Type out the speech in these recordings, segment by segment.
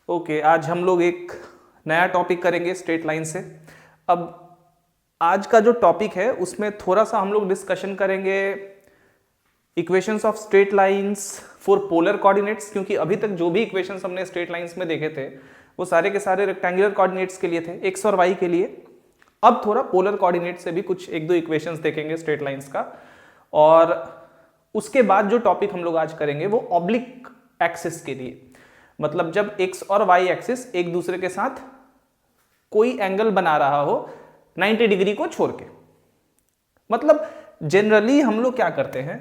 Okay, आज हम लोग एक नया टॉपिक करेंगे स्ट्रेट लाइन से। अब आज का जो टॉपिक है उसमें थोड़ा सा हम लोग डिस्कशन करेंगे equations of straight lines for polar coordinates, क्योंकि अभी तक जो भी इक्वेशंस हमने स्ट्रेट लाइंस में देखे थे वो सारे के सारे रेक्टेंगुलर कोऑर्डिनेट्स के लिए थे, एक्स और वाई के लिए। अब थोड़ा पोलर कोऑर्डिनेट से भी कुछ एक दो इक्वेशंस देखेंगे स्ट्रेट लाइंस का। और उसके बाद जो टॉपिक हम लोग आज करेंगे वो ऑब्लिक एक्सिस के लिए, मतलब जब एक्स और वाई एक्सिस एक दूसरे के साथ कोई एंगल बना रहा हो 90 डिग्री को छोड़ के। मतलब जनरली हम लोग क्या करते हैं,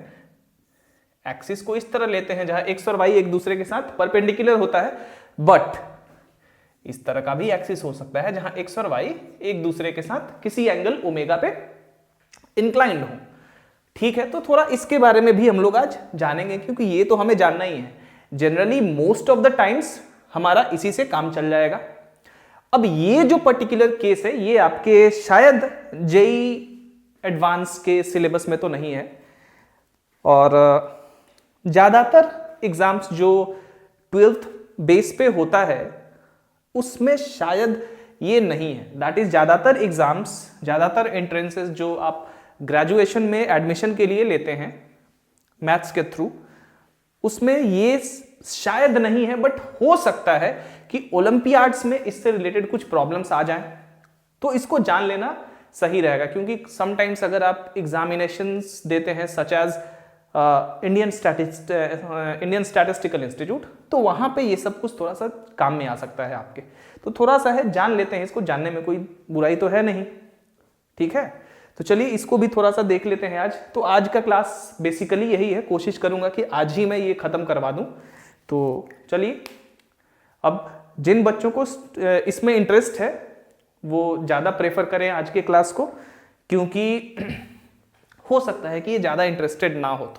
एक्सिस को इस तरह लेते हैं जहां एक्स और वाई एक दूसरे के साथ परपेंडिकुलर होता है, बट इस तरह का भी एक्सिस हो सकता है जहां एक्स और वाई एक दूसरे के साथ किसी एंगल ओमेगा पे इंक्लाइंड हो। ठीक है, तो थोड़ा इसके बारे में भी हम लोग आज जानेंगे, क्योंकि ये तो हमें जानना ही है। Generally most of the times हमारा इसी से काम चल जाएगा। अब ये जो पर्टिकुलर केस है ये आपके शायद जेई एडवांस के सिलेबस में तो नहीं है, और ज्यादातर एग्जाम्स जो 12th बेस पे होता है उसमें शायद ये नहीं है। दैट इज ज्यादातर एग्जाम्स, ज्यादातर एंट्रेंसेस जो आप ग्रेजुएशन में एडमिशन के लिए लेते हैं मैथ्स के थ्रू, उसमें ये शायद नहीं है, बट हो सकता है कि ओलंपियाड्स में इससे रिलेटेड कुछ प्रॉब्लम्स आ जाएं, तो इसको जान लेना सही रहेगा। क्योंकि समटाइम्स अगर आप एग्जामिनेशंस देते हैं such as Indian Statistical Institute, तो वहां पे ये सब कुछ थोड़ा सा काम में आ सकता है आपके। तो थोड़ा सा है, जान लेते हैं, इसको जानने में कोई बुराई तो है नहीं। ठीक है, तो चलिए इसको भी थोड़ा सा देख लेते हैं आज। तो आज का क्लास बेसिकली यही है, कोशिश करूंगा कि आज ही मैं ये खत्म करवा दूं। तो चलिए, अब जिन बच्चों को इसमें इंटरेस्ट है वो ज़्यादा प्रेफर करें आज के क्लास को, क्योंकि हो सकता है कि ये ज़्यादा इंटरेस्टेड ना हो,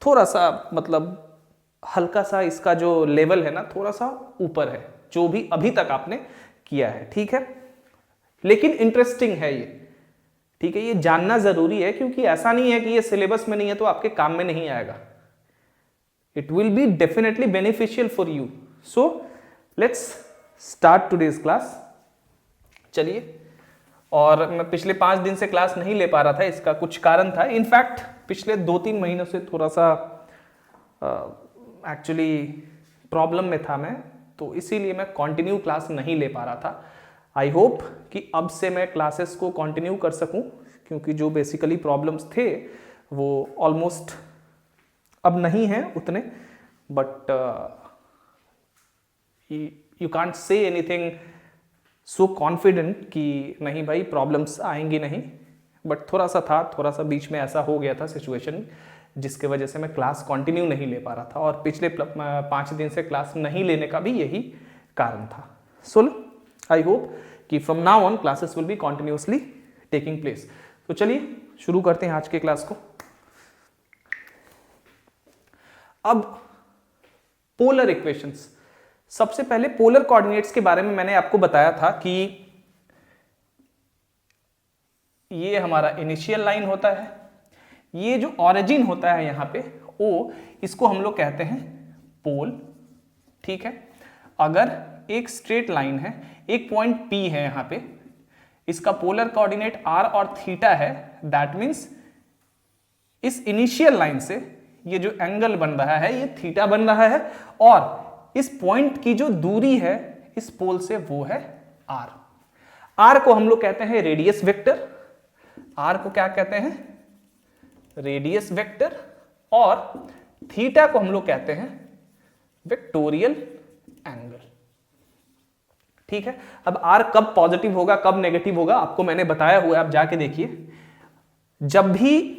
थोड़ा सा मतलब हल्का सा इसका जो लेवल है ना थोड़ा सा ऊपर है जो भी अभी तक आपने किया है। ठीक है, लेकिन इंटरेस्टिंग है ये। ठीक है, ये जानना जरूरी है, क्योंकि ऐसा नहीं है कि ये सिलेबस में नहीं है तो आपके काम में नहीं आएगा। It will be definitely beneficial for you. So let's start today's class. चलिए, और मैं पिछले 5 दिन से क्लास नहीं ले पा रहा था, इसका कुछ कारण था। इनफैक्ट पिछले 2-3 महीनों से थोड़ा सा एक्चुअली प्रॉब्लम में था मैं, तो इसीलिए मैं कंटिन्यू क्लास नहीं ले पा रहा था। आई होप कि अब से मैं क्लासेस को कंटिन्यू कर सकूं, क्योंकि जो बेसिकली प्रॉब्लम्स थे वो ऑलमोस्ट अब नहीं हैं उतने, but you can't say anything so confident कि नहीं भाई प्रॉब्लम्स आएंगी नहीं, बट थोड़ा सा बीच में ऐसा हो गया था सिचुएशन जिसके वजह से मैं क्लास कंटिन्यू नहीं ले पा रहा था, और पिछले 5 दिन से क्लास नहीं लेने का भी यही कारण था। सो आई होप कि from now on classes will be continuously taking place. तो चलिए शुरू करते हैं आज के क्लास को। अब पोलर इक्वेशंस, सबसे पहले पोलर कोऑर्डिनेट्स के बारे में मैंने आपको बताया था कि ये हमारा इनिशियल लाइन होता है, ये जो ऑरिजिन होता है यहां पे ओ, इसको हम लोग कहते हैं पोल। ठीक है, अगर एक स्ट्रेट लाइन है, एक पॉइंट P है यहां पे, इसका पोलर कोऑर्डिनेट R और थीटा है, दैट मींस इस इनिशियल लाइन से ये जो एंगल बन रहा है ये थीटा बन रहा है, और इस पॉइंट की जो दूरी है इस पोल से वो है R। R को हम लोग कहते हैं रेडियस वेक्टर, R को क्या कहते हैं, रेडियस वेक्टर, और थीटा को हम लोग कहते हैं वेक्टोरियल एंगल। ठीक है, अब R कब पॉजिटिव होगा कब नेगेटिव होगा आपको मैंने बताया हुआ है, आप जाके देखिए। जब भी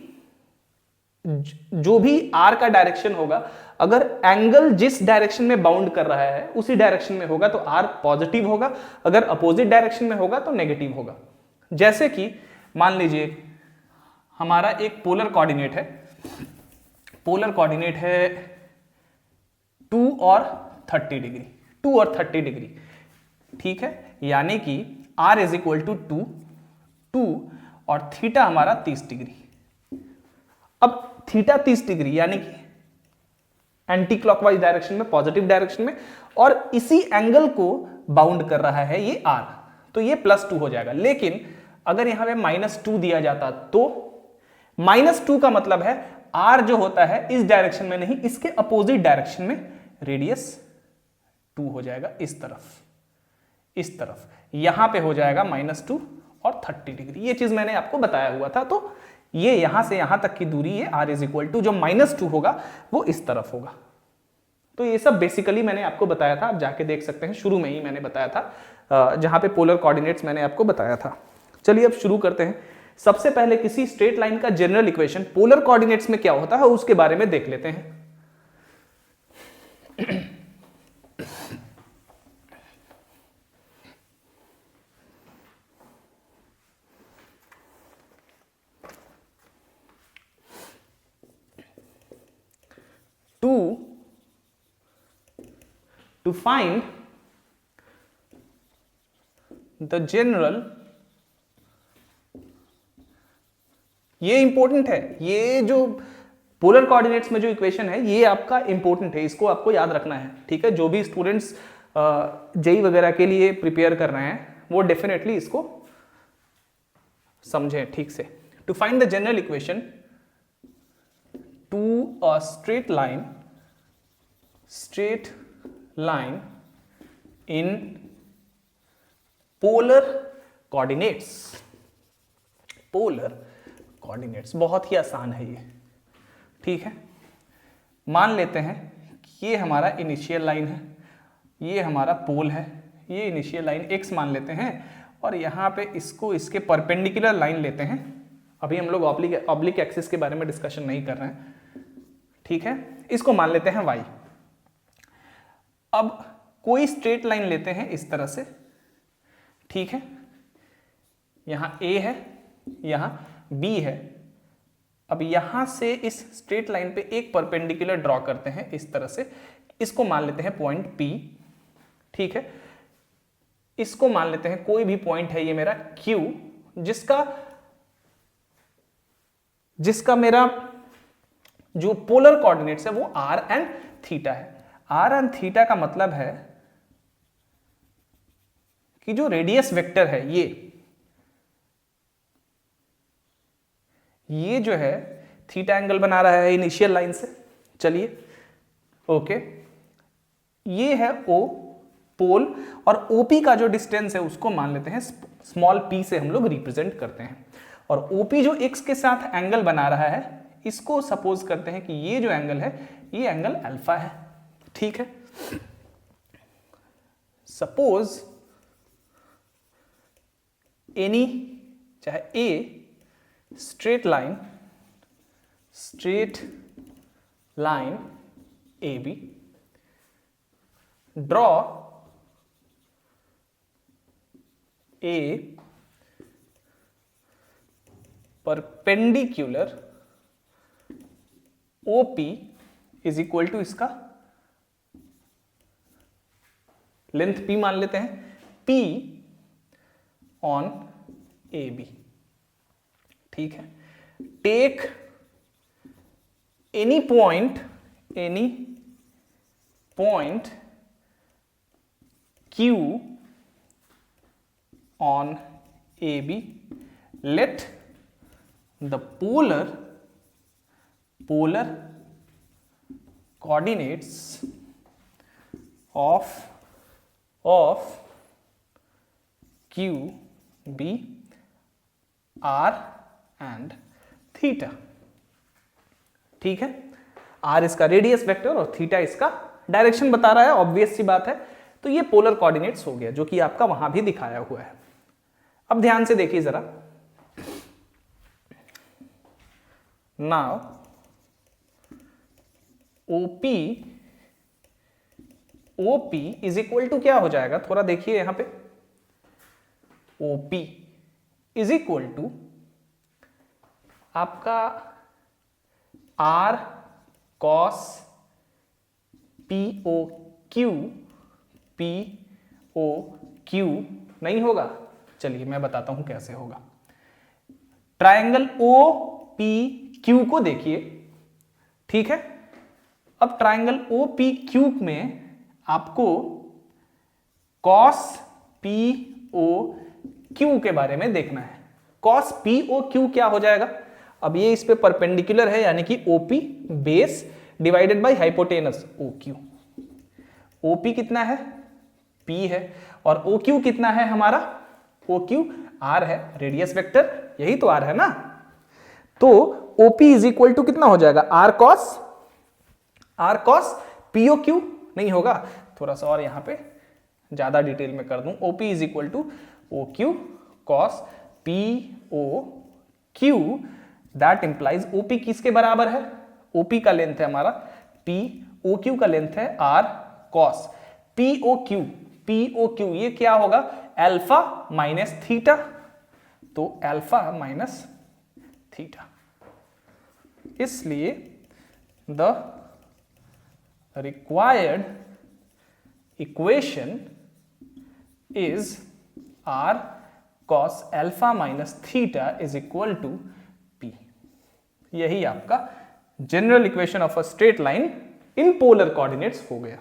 जो भी R का डायरेक्शन होगा, अगर एंगल जिस डायरेक्शन में बाउंड कर रहा है उसी डायरेक्शन में होगा तो R पॉजिटिव होगा, अगर अपोजिट डायरेक्शन में होगा तो नेगेटिव होगा। जैसे कि मान लीजिए हमारा एक पोलर कोऑर्डिनेट है, पोलर कोऑर्डिनेट है 2 और 30 डिग्री, 2 और 30 डिग्री। ठीक है, यानी कि R इज इक्वल टू 2 और थीटा हमारा 30 डिग्री। अब थीटा 30 डिग्री यानी कि एंटी क्लॉकवाइज डायरेक्शन में, पॉजिटिव डायरेक्शन में, और इसी एंगल को बाउंड कर रहा है ये r, तो ये +2 हो जाएगा। लेकिन अगर यहां पे -2 दिया जाता तो -2 का मतलब है r जो होता है इस डायरेक्शन में नहीं, इसके अपोजिट डायरेक्शन में रेडियस 2 हो जाएगा, इस तरफ यहां पे हो जाएगा -2 और 30 डिग्री। ये चीज मैंने आपको बताया हुआ था। तो ये यहां से यहां तक की दूरी, ये r = जो -2 होगा वो इस तरफ होगा। तो ये सब बेसिकली मैंने आपको बताया था, आप जाके देख सकते हैं, शुरू में ही मैंने बताया था जहां पे पोलर कोऑर्डिनेट्स मैंने आपको बताया था। चलिए अब शुरू करते हैं। सबसे पहले किसी स्ट्रेट लाइन का जनरल इक्वेशन पोलर कोऑर्डिनेट्स में क्या होता है उसके बारे में देख लेते हैं। To find the general, ये इंपॉर्टेंट है, ये जो पोलर कोऑर्डिनेट्स में जो इक्वेशन है ये आपका इंपॉर्टेंट है, इसको आपको याद रखना है, ठीक है। जो भी स्टूडेंट्स जेई वगैरह के लिए प्रिपेयर कर रहे हैं वो डेफिनेटली इसको समझें ठीक से। To find the general equation to a straight line in polar coordinates बहुत ही आसान है ये, ठीक है। मान लेते हैं कि ये हमारा इनिशियल लाइन है, ये हमारा पोल है, ये इनिशियल लाइन x मान लेते हैं, और यहाँ पे इसको इसके परपेंडिकुलर लाइन लेते हैं। अभी हम लोग ऑब्लिक एक्सिस के बारे में डिस्कशन नहीं कर रहे हैं, ठीक है। इसको मान लेते हैं y। अब कोई स्ट्रेट लाइन लेते हैं इस तरह से, ठीक है। यहां A है, यहां B है। अब यहां से इस स्ट्रेट लाइन पे एक परपेंडिकुलर ड्रॉ करते हैं इस तरह से, इसको मान लेते हैं पॉइंट P, ठीक है। इसको मान लेते हैं कोई भी पॉइंट है ये मेरा Q, जिसका मेरा जो पोलर कोऑर्डिनेट्स है वो r एंड थीटा है। r एंड थीटा का मतलब है कि जो रेडियस वेक्टर है ये जो है थीटा एंगल बना रहा है इनिशियल लाइन से। चलिए ओके, ये है O पोल, और OP का जो डिस्टेंस है उसको मान लेते हैं स्मॉल p से हम लोग रिप्रेजेंट करते हैं। और OP जो x के साथ एंगल बना रहा है, इसको सपोज करते हैं कि ये जो एंगल है ये एंगल अल्फा है, ठीक है। सपोज एनी, चाहे A straight line AB, draw A perpendicular OP is equal to इसका लेंथ P मान लेते हैं, P ऑन AB, ठीक है। Take any point Q on AB, let the polar coordinates of Q be R and theta, ठीक है। R इसका radius vector और थीटा इसका डायरेक्शन बता रहा है, ऑब्वियस सी बात है। तो ये पोलर कोऑर्डिनेट्स हो गया, जो कि आपका वहां भी दिखाया हुआ है। अब ध्यान से देखिए जरा, now OP is equal to क्या हो जाएगा, थोड़ा देखिए यहां पे। OP इज इक्वल टू आपका R cos POQ नहीं होगा। चलिए मैं बताता हूं कैसे होगा। ट्रायंगल OPQ को देखिए, ठीक है। अब ट्राइंगल ओ पी क्यू में आपको कॉस पी ओ क्यू के बारे में देखना है। कॉस पी ओ क्यू क्या हो जाएगा? अब ये इस पे परपेंडिकुलर है, यानी कि OP base divided by hypotenuse O Q. OP कितना है? पी है, और ओ क्यू कितना है हमारा? ओ क्यू आर है, रेडियस वेक्टर, यही तो आर है ना। तो ओपी इज इक्वल टू कितना हो जाएगा? R cos P O Q नहीं होगा, थोड़ा सा और यहां पे ज्यादा डिटेल में कर दूं। OP is equal to O Q cos P O Q, that implies OP किसके बराबर है? ओपी का लेंथ है हमारा पी, ओ क्यू का लेंथ है R, cos P O Q ये क्या होगा? अल्फा माइनस थीटा, तो अल्फा माइनस थीटा। इसलिए the required equation is R cos alpha minus theta is equal to P. यही आपका general equation of a straight line in polar coordinates हो गया।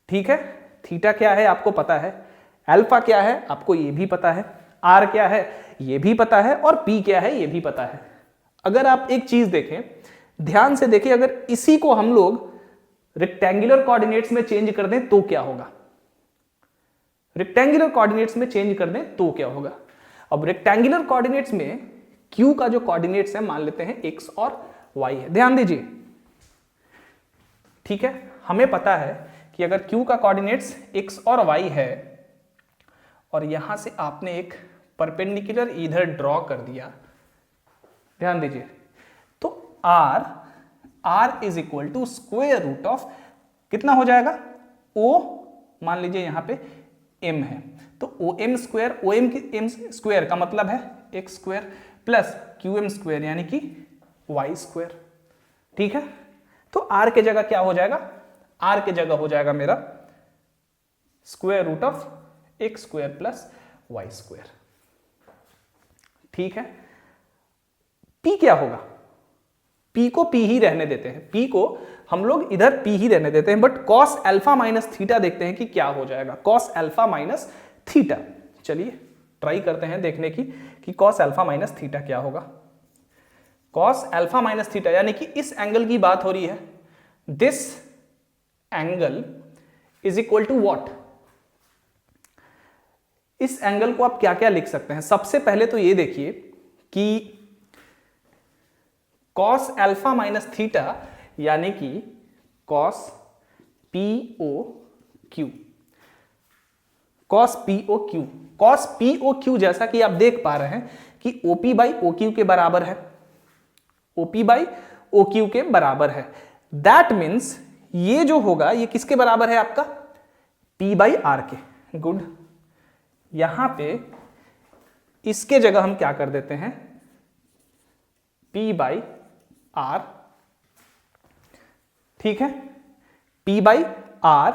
ठीक है, थीटा क्या है आपको पता है, अल्फा क्या है आपको ये भी पता है, आर क्या है ये भी पता है, और पी क्या है ये भी पता है। अगर आप एक चीज देखें, ध्यान से देखें, अगर इसी को हम लोग रेक्टेंगुलर कोऑर्डिनेट्स में चेंज कर दें तो क्या होगा? रेक्टेंगुलर कोऑर्डिनेट्स में चेंज कर दें तो क्या होगा? अब रेक्टेंगुलर कोऑर्डिनेट्स में क्यू का जो कोऑर्डिनेट्स है मान लेते हैं एक्स और वाई है, ध्यान दीजिए। ठीक है, हमें पता है कि अगर क्यू का कोऑर्डिनेट्स एक्स और वाई है और यहां से आपने एक परपेंडिकुलर इधर ड्रॉ कर दिया, ध्यान दीजिए, तो R is equal to square root of कितना हो जाएगा? ओ मान लीजिए यहां पे m है, तो ओ एम स्क्वायर का मतलब है X square plus Q M square यानी कि वाई स्क्वायर। ठीक है, तो आर के जगह क्या हो जाएगा? आर के जगह हो जाएगा मेरा square root of X square plus Y square. ठीक है, पी क्या होगा? पी को पी ही रहने देते हैं, पी को हम लोग इधर पी ही रहने देते हैं, but cos alpha minus theta देखते हैं कि क्या हो जाएगा। कॉस अल्फा माइनस थीटा, चलिए ट्राई करते हैं देखने की कि कॉस अल्फा माइनस थीटा क्या होगा। कॉस अल्फा माइनस थीटा यानी कि इस एंगल की बात हो रही है, this angle is equal to what? इस एंगल को आप क्या क्या लिख सकते हैं? सबसे पहले तो ये देखिए कि कॉस अल्फा माइनस थीटा यानी कि cos P O Q, cos P O Q, cos P O Q जैसा कि आप देख पा रहे हैं कि ओपी बाई ओ क्यू के बराबर है, ओपी बाई ओ क्यू के बराबर है। दैट मीन्स ये जो होगा ये किसके बराबर है आपका? पी बाई आर के। गुड, यहां पे इसके जगह हम क्या कर देते हैं? P by R. ठीक है, P by R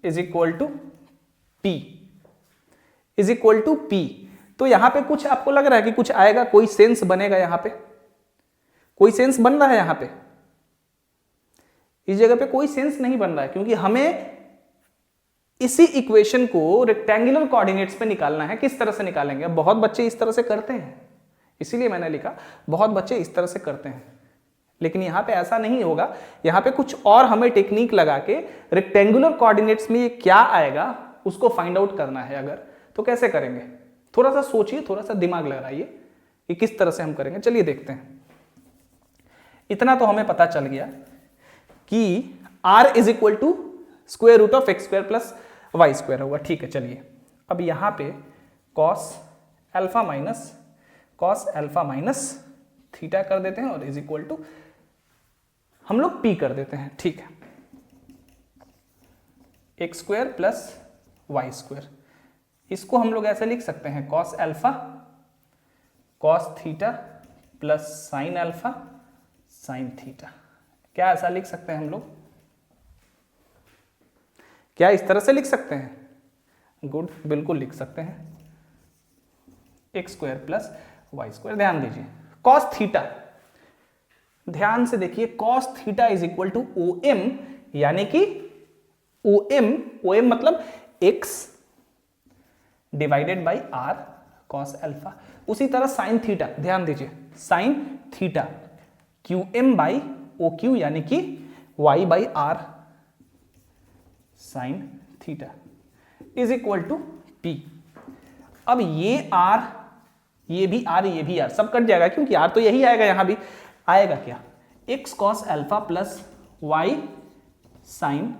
is equal to P, is equal to P। तो यहां पे कुछ आपको लग रहा है कि कुछ आएगा, कोई सेंस बनेगा? यहां पे कोई सेंस बन रहा है? यहां पे इस जगह पे कोई सेंस नहीं बन रहा है, क्योंकि हमें इसी इक्वेशन को रेक्टेंगुलर कोऑर्डिनेट्स पे निकालना है। किस तरह से निकालेंगे? बहुत बच्चे इस तरह से करते हैं, इसीलिए मैंने लिखा बहुत बच्चे इस तरह से करते हैं, लेकिन यहां पे ऐसा नहीं होगा। यहां पे कुछ और हमें टेक्निक लगा के रेक्टेंगुलर कोऑर्डिनेट्स में ये क्या आएगा उसको फाइंड आउट करना है। अगर तो कैसे करेंगे? थोड़ा सा सोचिए, थोड़ा सा दिमाग लगाइए कि किस तरह से हम करेंगे। चलिए देखते हैं। इतना तो हमें पता चल गया कि r is equal to square root of X square plus Y square होगा। ठीक है, चलिए अब यहां पे कॉस अल्फा माइनस थीटा कर देते हैं और इज इक्वल टू हम लोग p कर देते हैं। ठीक है, X square plus Y square, इसको हम लोग ऐसे लिख सकते हैं cos alpha cos theta plus sine alpha sine theta. क्या ऐसा लिख सकते हैं हम लोग? क्या इस तरह से लिख सकते हैं? गुड, बिल्कुल लिख सकते हैं, X square plus Y square. ध्यान दीजिए, कॉस थीटा ध्यान से देखिए, cos theta is equal to O M, यानी कि ओ एम मतलब x divided by R cos alpha. उसी तरह साइन थीटा, ध्यान दीजिए, sine theta Q M by O Q, यानी कि y by R sine theta is equal to p। अब ये r, ये भी r, ये भी r, सब कट जाएगा क्योंकि r तो यही आएगा, यहां भी आएगा क्या, x cos alpha plus y sine,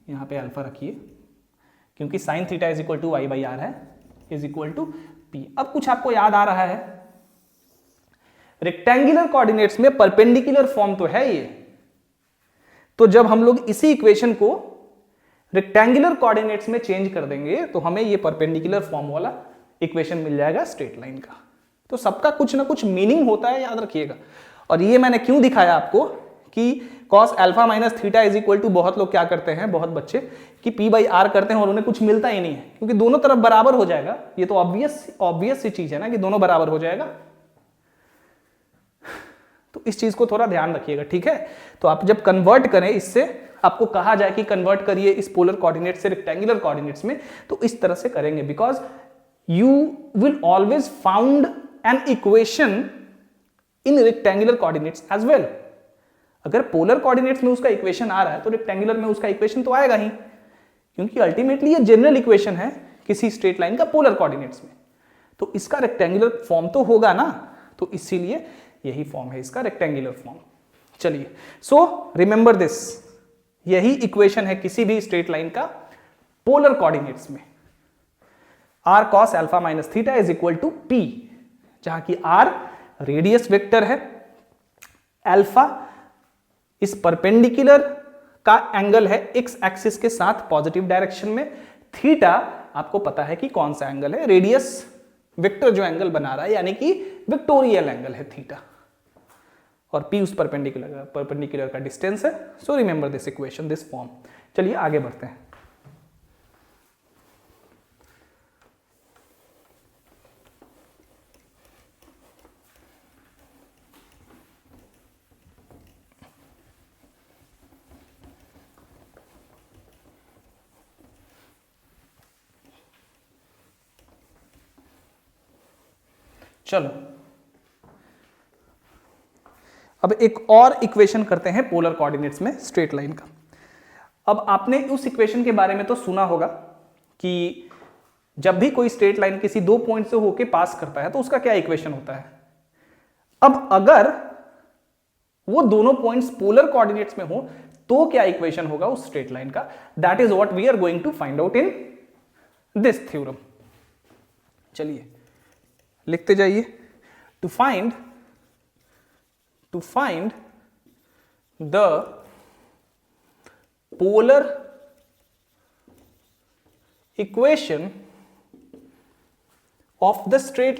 यहां पे अल्फा रखिए क्योंकि sine theta is equal to Y by R है, इज इक्वल टू पी। अब कुछ आपको याद आ रहा है, रेक्टेंगुलर कोऑर्डिनेट्स में परपेंडिकुलर फॉर्म तो है ये, तो जब हम लोग इसी इक्वेशन को रेक्टेंगुलर कोऑर्डिनेट्स में चेंज कर देंगे तो हमें ये परपेंडिकुलर फॉर्म वाला इक्वेशन मिल जाएगा स्ट्रेट लाइन का। तो सबका कुछ ना कुछ मीनिंग होता है, याद रखिएगा। और ये मैंने क्यों दिखाया आपको कि cos alpha minus theta is equal to, बहुत लोग क्या करते हैं, बहुत बच्चे कि p बाई आर करते हैं और उन्हें कुछ मिलता ही नहीं है, क्योंकि दोनों तरफ बराबर हो जाएगा। ये तो ऑब्वियस सी चीज है ना कि दोनों बराबर हो जाएगा। तो इस चीज को थोड़ा ध्यान रखिएगा, ठीक है। तो आप जब कन्वर्ट करें, इससे आपको कहा जाए कि कन्वर्ट करिए इस पोलर कोऑर्डिनेट से रेक्टेंगुलर कोऑर्डिनेट्स में, तो इस तरह से करेंगे, because you will always found an equation in rectangular coordinates as well. अगर पोलर कोऑर्डिनेट्स में उसका इक्वेशन आ रहा है तो रेक्टेंगुलर में उसका इक्वेशन तो आएगा ही, क्योंकि अल्टीमेटली ये जनरल इक्वेशन है किसी स्ट्रेट लाइन का पोलर कोऑर्डिनेट्स में, तो इसका रेक्टेंगुलर फॉर्म तो होगा ना, तो इसीलिए यही फॉर्म है इसका, रेक्टेंगुलर फॉर्म। चलिए, सो रिमेंबर दिस, यही इक्वेशन है किसी भी स्ट्रेट लाइन का पोलर कोऑर्डिनेट्स में, r cos alpha minus theta is equal to p, जहां की r रेडियस वेक्टर है, अल्फा इस परपेंडिकुलर का एंगल है x एक्सिस के साथ पॉजिटिव डायरेक्शन में, थीटा आपको पता है कि कौन सा एंगल है, रेडियस वेक्टर जो एंगल बना रहा है, यानी कि विक्टोरियल एंगल है थीटा, और p उस परपेंडिकुलर का डिस्टेंस है। सो remember this equation, this form. चलिए आगे बढ़ते हैं। चलो अब एक और इक्वेशन करते हैं पोलर कोऑर्डिनेट्स में स्ट्रेट लाइन का। अब आपने उस इक्वेशन के बारे में तो सुना होगा कि जब भी कोई स्ट्रेट लाइन किसी दो पॉइंट से होके पास करता है तो उसका क्या इक्वेशन होता है। अब अगर वो दोनों पॉइंट्स पोलर कोऑर्डिनेट्स में हो तो क्या इक्वेशन होगा उस स्ट्रेट लाइन का, that is what we are going to find out in this theorem. चलिए लिखते जाइए, to find the polar equation of the straight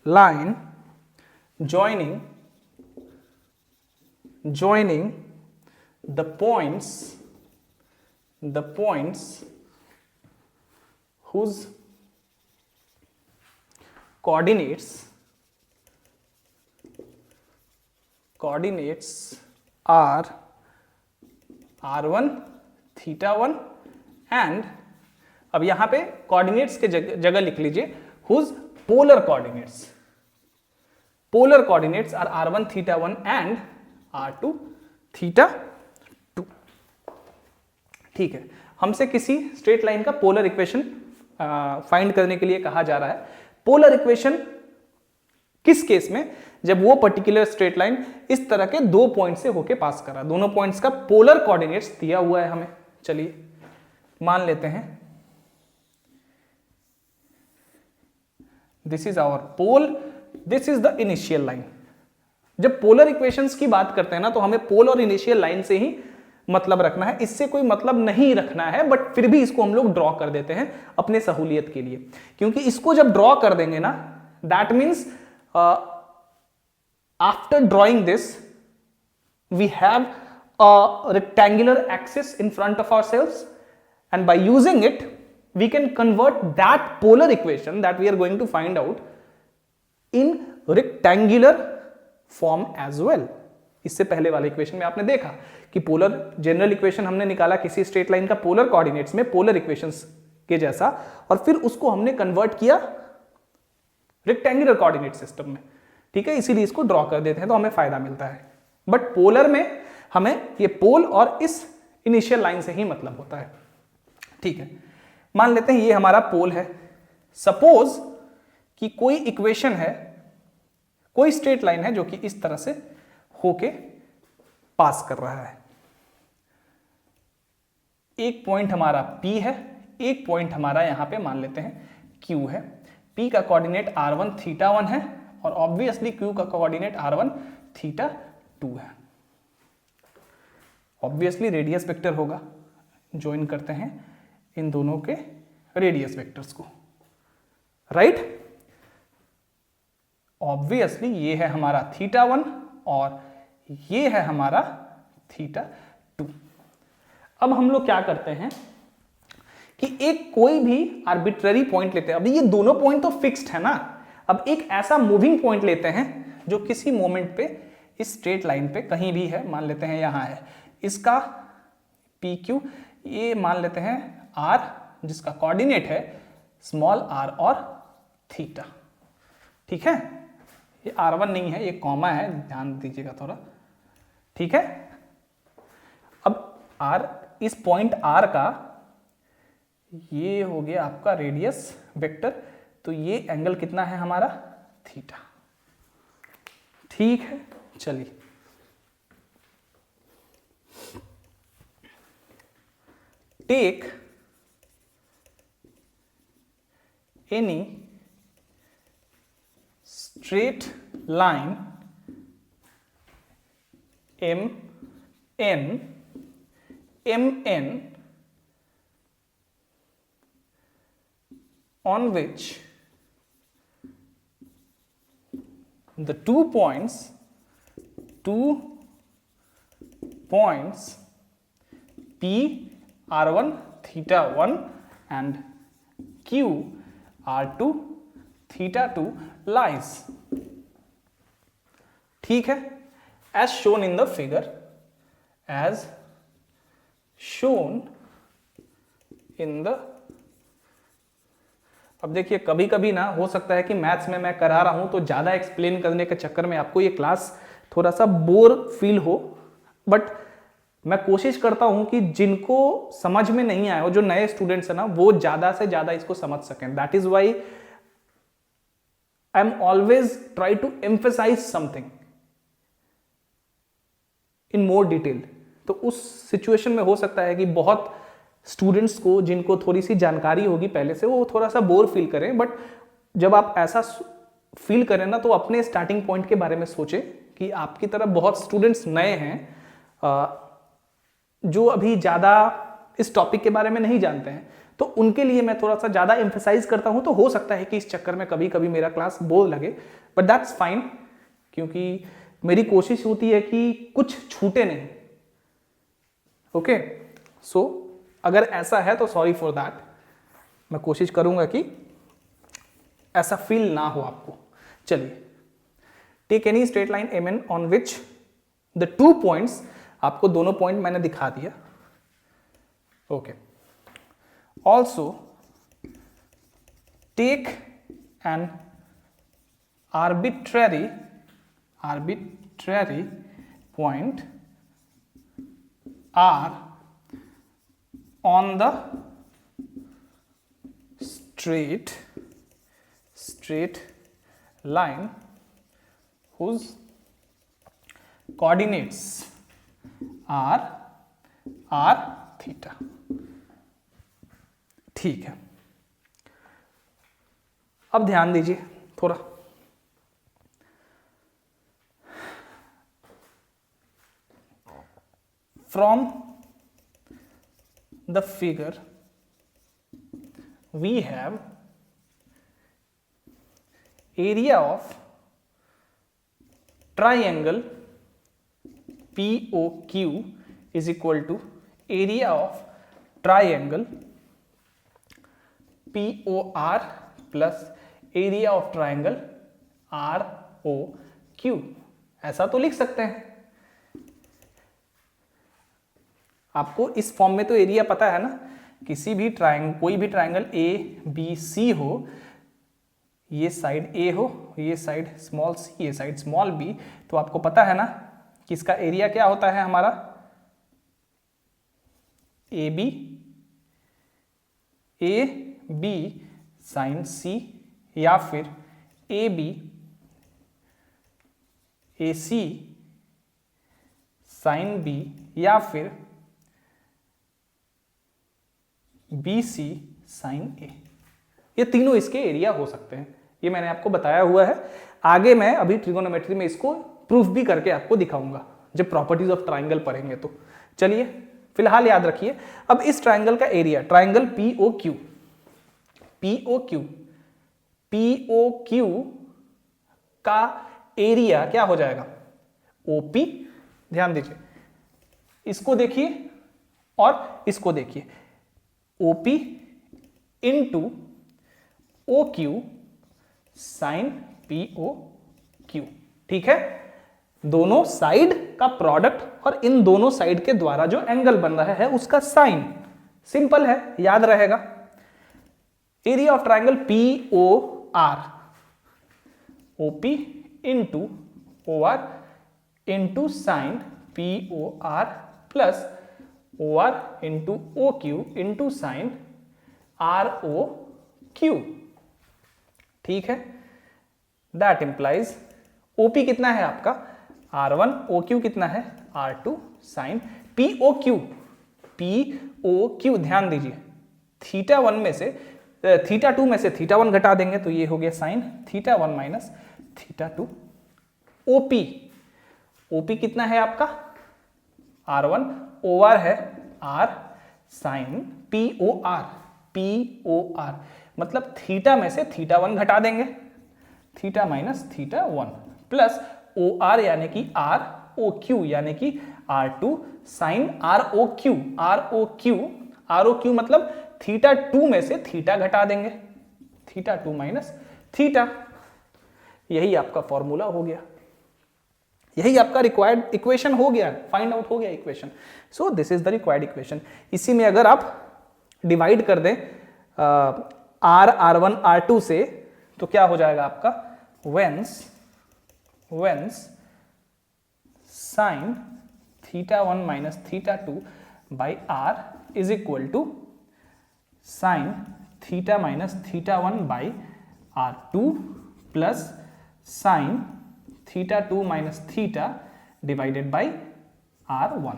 line joining the points whose coordinates are r1 theta 1 and, अब यहां पे coordinates के जगह लिख लीजिए whose polar coordinates are r1 theta 1 and r2 theta 2। ठीक है, हमसे किसी स्ट्रेट लाइन का पोलर इक्वेशन फाइंड करने के लिए कहा जा रहा है। पोलर इक्वेशन किस केस में, जब वो पर्टिकुलर स्ट्रेट लाइन इस तरह के दो पॉइंट से होके पास कर रहा है, दोनों पॉइंट्स का पोलर कोऑर्डिनेट्स दिया हुआ है हमें। चलिए मान लेते हैं this is our pole, this is the initial line. जब पोलर इक्वेशंस की बात करते हैं ना तो हमें पोल और इनिशियल लाइन से ही मतलब रखना है, इससे कोई मतलब नहीं रखना है, बट फिर भी इसको हम लोग ड्रॉ कर देते हैं अपने सहूलियत के लिए, क्योंकि इसको जब ड्रॉ कर देंगे ना, that means after drawing this we have a rectangular axis in front of ourselves and by using it we can convert that polar equation that we are going to find out in rectangular form as well. इससे पहले वाले equation में आपने देखा कि polar general equation हमने निकाला किसी स्ट्रेट लाइन का पोलर कोऑर्डिनेट्स में पोलर इक्वेशंस के जैसा, और फिर उसको हमने कन्वर्ट किया रेक्टेंगुलर कोऑर्डिनेट सिस्टम में, ठीक है, इसीलिए इसको ड्रॉ कर देते हैं तो हमें फायदा मिलता है। बट पोलर में हमें ये पोल और इस इनिशियल लाइन से ही मतलब होता है, ठीक है। मान लेते हैं ये हमारा पोल है। सपोज कि कोई इक्वेशन है, कोई स्ट्रेट लाइन है जो कि इस तरह से होके पास कर रहा है। एक पॉइंट हमारा P है, एक पॉइंट हमारा यहां पे मान लेते हैं Q है। P का कोऑर्डिनेट r1 θ1 है और ऑब्वियसली Q का कोऑर्डिनेट r1 θ2 है। ऑब्वियसली रेडियस वेक्टर होगा, ज्वाइन करते हैं इन दोनों के रेडियस वेक्टर्स को, राइट। ऑब्वियसली ये है हमारा θ1 और ये है हमारा θ2। अब हम लोग क्या करते हैं कि एक कोई भी आर्बिट्ररी पॉइंट लेते हैं। अभी ये दोनों पॉइंट तो फिक्स्ड है ना, अब एक ऐसा मूविंग पॉइंट लेते हैं जो किसी मोमेंट पे इस स्ट्रेट लाइन पे कहीं भी है, मान लेते हैं यहां है, इसका PQ ये मान लेते हैं R, जिसका कोऑर्डिनेट है स्मॉल r और थीटा, ठीक है। ये R1 नहीं है, ये कॉमा है, ध्यान दीजिएगा थोड़ा, ठीक है। अब R, इस पॉइंट R का ये हो गया आपका रेडियस वेक्टर, तो ये एंगल कितना है हमारा थीटा, ठीक है। चलिए take any straight line MN on which the 2 points P r1 θ1 and Q r2 θ2 lies, ठीक है, as shown in the figure, as shown in the। अब देखिए कभी कभी ना हो सकता है कि मैथ्स में मैं करा रहा हूं तो ज्यादा एक्सप्लेन करने के चक्कर में आपको ये क्लास थोड़ा सा बोर फील हो, बट मैं कोशिश करता हूं कि जिनको समझ में नहीं आया हो, जो नए स्टूडेंट्स हैं ना, वो ज्यादा से ज्यादा इसको समझ सकें। That is why I am always try to emphasize something in more detail। तो उस सिचुएशन में हो सकता है कि बहुत स्टूडेंट्स को जिनको थोड़ी सी जानकारी होगी पहले से, वो थोड़ा सा बोर फील करें, बट जब आप ऐसा फील करें ना तो अपने स्टार्टिंग पॉइंट के बारे में सोचें कि आपकी तरफ बहुत स्टूडेंट्स नए हैं जो अभी ज़्यादा इस टॉपिक के बारे में नहीं जानते हैं, तो उनके लिए मैं थोड़ा सा ज़्यादा एम्फेसाइज करता हूं। तो हो सकता है कि इस चक्कर में कभी कभी मेरा क्लास बोर लगे, बट दैट्स फाइन, क्योंकि मेरी कोशिश होती है कि कुछ छूटे नहीं। ओके, सो अगर ऐसा है तो सॉरी फॉर दैट, मैं कोशिश करूंगा कि ऐसा फील ना हो आपको। चलिए, take any straight line MN on which the 2 points, आपको दोनों पॉइंट मैंने दिखा दिया, okay. Also take an arbitrary point R on the straight line whose coordinates are theta, ठीक है। अब ध्यान दीजिए थोड़ा, from the figure we have area of triangle POQ is equal to area of triangle POR plus area of triangle ROQ, ऐसा तो लिख सकते हैं। आपको इस फॉर्म में तो एरिया पता है ना, किसी भी ट्राइंगल, कोई भी ट्राइंगल ABC हो, ये साइड A हो, ये साइड स्मॉल c, ये साइड स्मॉल b, तो आपको पता है ना कि इसका एरिया क्या होता है हमारा, AB साइन C या फिर AC साइन B या फिर BC साइन A, ये तीनों इसके एरिया हो सकते हैं। ये मैंने आपको बताया हुआ है, आगे मैं अभी ट्रिगोनोमेट्री में इसको प्रूफ भी करके आपको दिखाऊंगा जब प्रॉपर्टीज ऑफ ट्राइंगल पढ़ेंगे तो। चलिए फिलहाल याद रखिए, अब इस ट्राइंगल का एरिया, ट्राइंगल POQ का एरिया क्या हो जाएगा, OP, ध्यान दीजिए, इसको देखिए और इसको देखिए, OP into OQ sine POQ, ठीक है, दोनों साइड का प्रोडक्ट और इन दोनों साइड के द्वारा जो एंगल बन रहा है उसका साइन, सिंपल है, याद रहेगा। Area of triangle POR, OP into OR into sine POR plus OR into OQ into sine ROQ, ठीक है। दैट इंप्लाइज OP कितना है आपका R1, OQ कितना है R2 साइन POQ, ध्यान दीजिए, θ1 में से θ2 में से θ1 घटा देंगे तो ये हो गया साइन θ1 माइनस θ2। OP कितना है आपका R1, OR है R साइन POR, मतलब थीटा में से θ1 घटा देंगे, थीटा माइनस θ1 प्लस OR यानी कि ROQ यानी कि R2 साइन ROQ मतलब θ2 में से थीटा घटा देंगे, θ2 माइनस थीटा, यही आपका फॉर्मूला हो गया, यही आपका रिक्वायर्ड इक्वेशन हो गया, फाइंड आउट हो गया equation. So this is the required equation. इसी में अगर आप डिवाइड कर दें R1 R2 से तो क्या हो जाएगा आपका, whence sin θ1 minus θ2 by R is equal to sin theta minus θ1 by R2 plus sin θ2 minus theta divided by R1,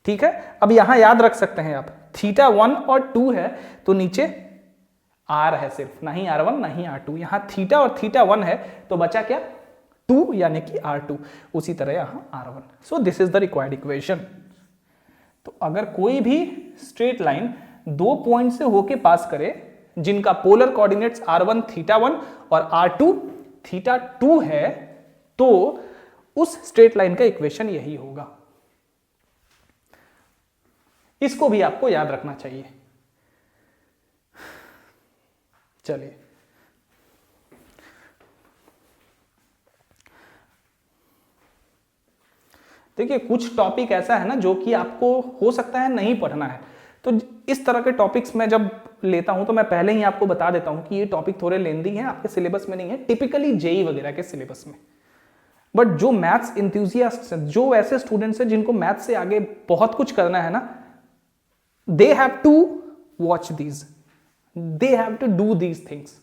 ठीक है। अब यहां याद रख सकते हैं आप, θ1 और 2 है तो नीचे R है सिर्फ, नहीं R1 नहीं R2, यहां थीटा और θ1 है तो बचा क्या 2 यानी कि R2, उसी तरह यहां R1। So this is the required equation. तो अगर कोई भी स्ट्रेट लाइन दो पॉइंट से होके पास करे जिनका पोलर कोऑर्डिनेट्स R1 θ1 और R2 θ2 है तो उस स्ट्रेट लाइन का इक्वेशन यही होगा। इसको भी आपको याद रखना चाहिए। चलिए देखिए, कुछ टॉपिक ऐसा है ना जो कि आपको हो सकता है नहीं पढ़ना है, तो इस तरह के टॉपिक्स में जब लेता हूं तो मैं पहले ही आपको बता देता हूं कि ये टॉपिक थोड़े लेंदी हैं, आपके सिलेबस में नहीं है, टिपिकली जेई वगैरह के सिलेबस में। बट जो मैथ्स इंथुजियास्ट हैं, जो ऐसे स्टूडेंट्स हैं जिनको मैथ्स से आगे बहुत कुछ करना है ना, they have to watch these, they have to do these things,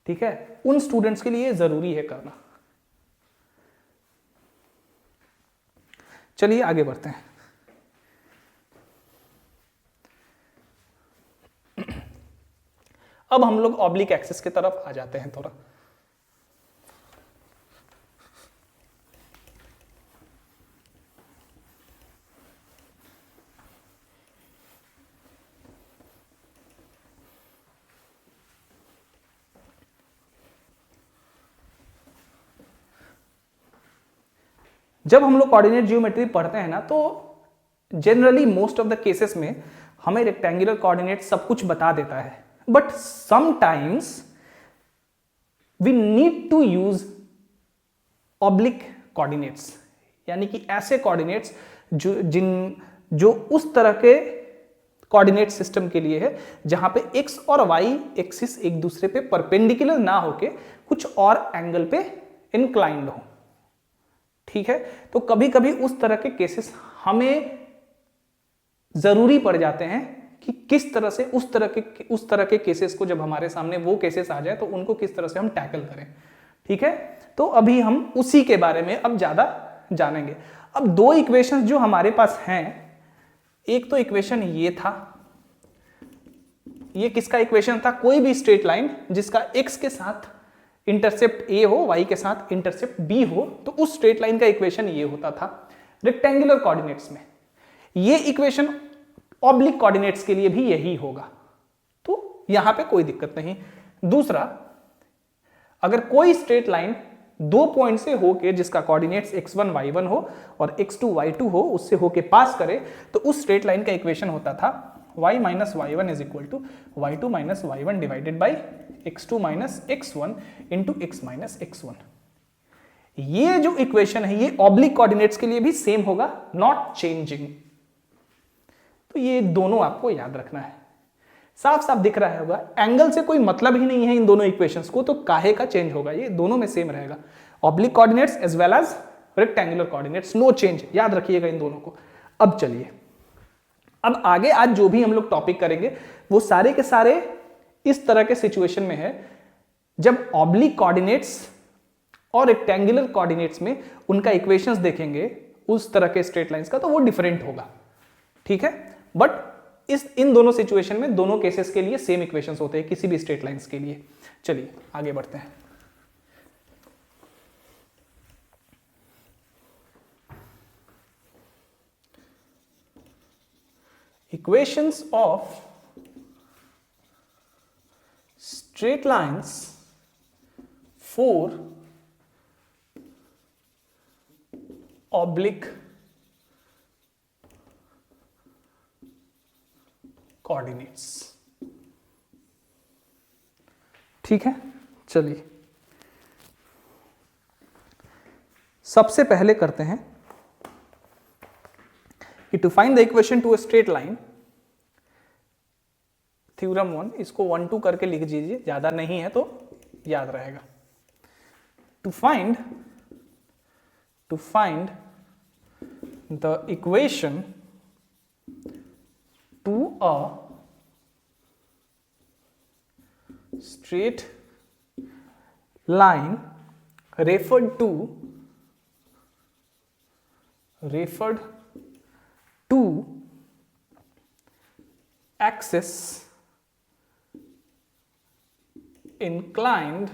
ठीक है, उन स्टूडेंट्स के लिए जरूरी है करना। चलिए आगे बढ़ते हैं। अब हम लोग ऑब्लिक एक्सिस की तरफ आ जाते हैं थोड़ा। जब हम लोग कोऑर्डिनेट ज्योमेट्री पढ़ते हैं ना तो generally most of the cases में हमें रेक्टेंगुलर कोऑर्डिनेट सब कुछ बता देता है, but sometimes we need to use oblique coordinates, यानी कि ऐसे कोऑर्डिनेट्स जो उस तरह के कोऑर्डिनेट सिस्टम के लिए है जहां पे एक्स और वाई एक्सिस एक दूसरे पे परपेंडिकुलर ना होके कुछ और एंगल पे इंक्लाइंड हो। ठीक है, तो कभी कभी उस तरह के केसेस हमें जरूरी पड़ जाते हैं कि किस तरह से उस तरह के केसेस को, जब हमारे सामने वो केसेस आ जाए तो उनको किस तरह से हम टैकल करें। ठीक है, तो अभी हम उसी के बारे में अब ज्यादा जानेंगे। अब दो इक्वेशंस जो हमारे पास हैं, एक तो इक्वेशन ये था, ये किसका इक्वेशन था, कोई भी स्ट्रेट लाइन जिसका x के साथ इंटरसेप्ट a हो, y के साथ इंटरसेप्ट b हो, तो उस स्ट्रेट लाइन का इक्वेशन ये होता था रेक्टेंगुलर कोऑर्डिनेट्स में। ये इक्वेशन ऑब्लिक कोऑर्डिनेट्स के लिए भी यही होगा, तो यहां पे कोई दिक्कत नहीं। दूसरा, अगर कोई स्ट्रेट लाइन दो पॉइंट से होके जिसका कोऑर्डिनेट्स x1 y1 हो और x2 y2 हो, उससे होके पास करे, तो उस स्ट्रेट लाइन का इक्वेशन होता था y minus y1 is equal to y2 minus y1 divided by x2 minus x1 into x minus x1। ये जो इक्वेशन है ये ऑब्लिक कोऑर्डिनेट्स के लिए भी सेम होगा, नॉट चेंजिंग। तो ये दोनों आपको याद रखना है। साफ साफ दिख रहा होगा, एंगल से कोई मतलब ही नहीं है इन दोनों इक्वेशंस को, तो काहे का चेंज होगा, ये दोनों में सेम रहेगा। Oblique coordinates as well as rectangular coordinates, no change, याद रखिएगा इन दोनों को। अब चलिए, अब आगे आज जो भी हम लोग टॉपिक करेंगे वो सारे के सारे इस तरह के सिचुएशन में है जब ऑब्लिक कोऑर्डिनेट्स और रेक्टेंगुलर कोऑर्डिनेट्स में उनका इक्वेशंस देखेंगे उस तरह के स्ट्रेट लाइंस का, तो वो डिफरेंट होगा। ठीक है, बट इन दोनों सिचुएशन में दोनों केसेस के लिए सेम इक्वेशंस होते हैं किसी भी स्ट्रेट लाइंस के लिए। चलिए आगे बढ़ते हैं। Equations of straight lines for oblique coordinates. ठीक है, चलिए सबसे पहले करते हैं कि to find the equation to a straight line, theorem 1, इसको 1 2 करके लिख दीजिए, ज्यादा नहीं है तो याद रहेगा। To find the equation to a straight line referred to axis inclined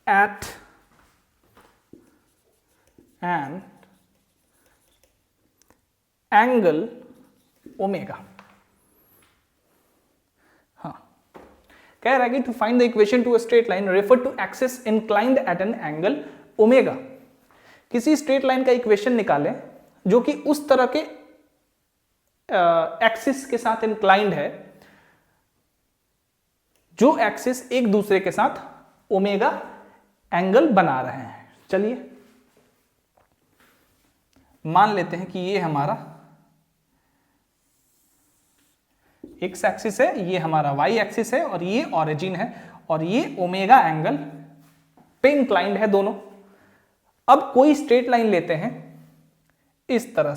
at an angle omega. हाँ, कह रहा है कि to find the equation to a straight line refer to axis inclined at an angle omega. किसी straight line का equation निकालें जो कि उस तरह के एक्सिस के साथ इंक्लाइंड है, जो एक्सिस एक दूसरे के साथ ओमेगा एंगल बना रहे हैं। चलिए मान लेते हैं कि ये हमारा एक्स एक्सिस है, ये हमारा वाई एक्सिस है और ये ऑरिजिन है और ये ओमेगा एंगल पे इंक्लाइंड है दोनों। अब कोई स्ट्रेट लाइन लेते हैं इस तरह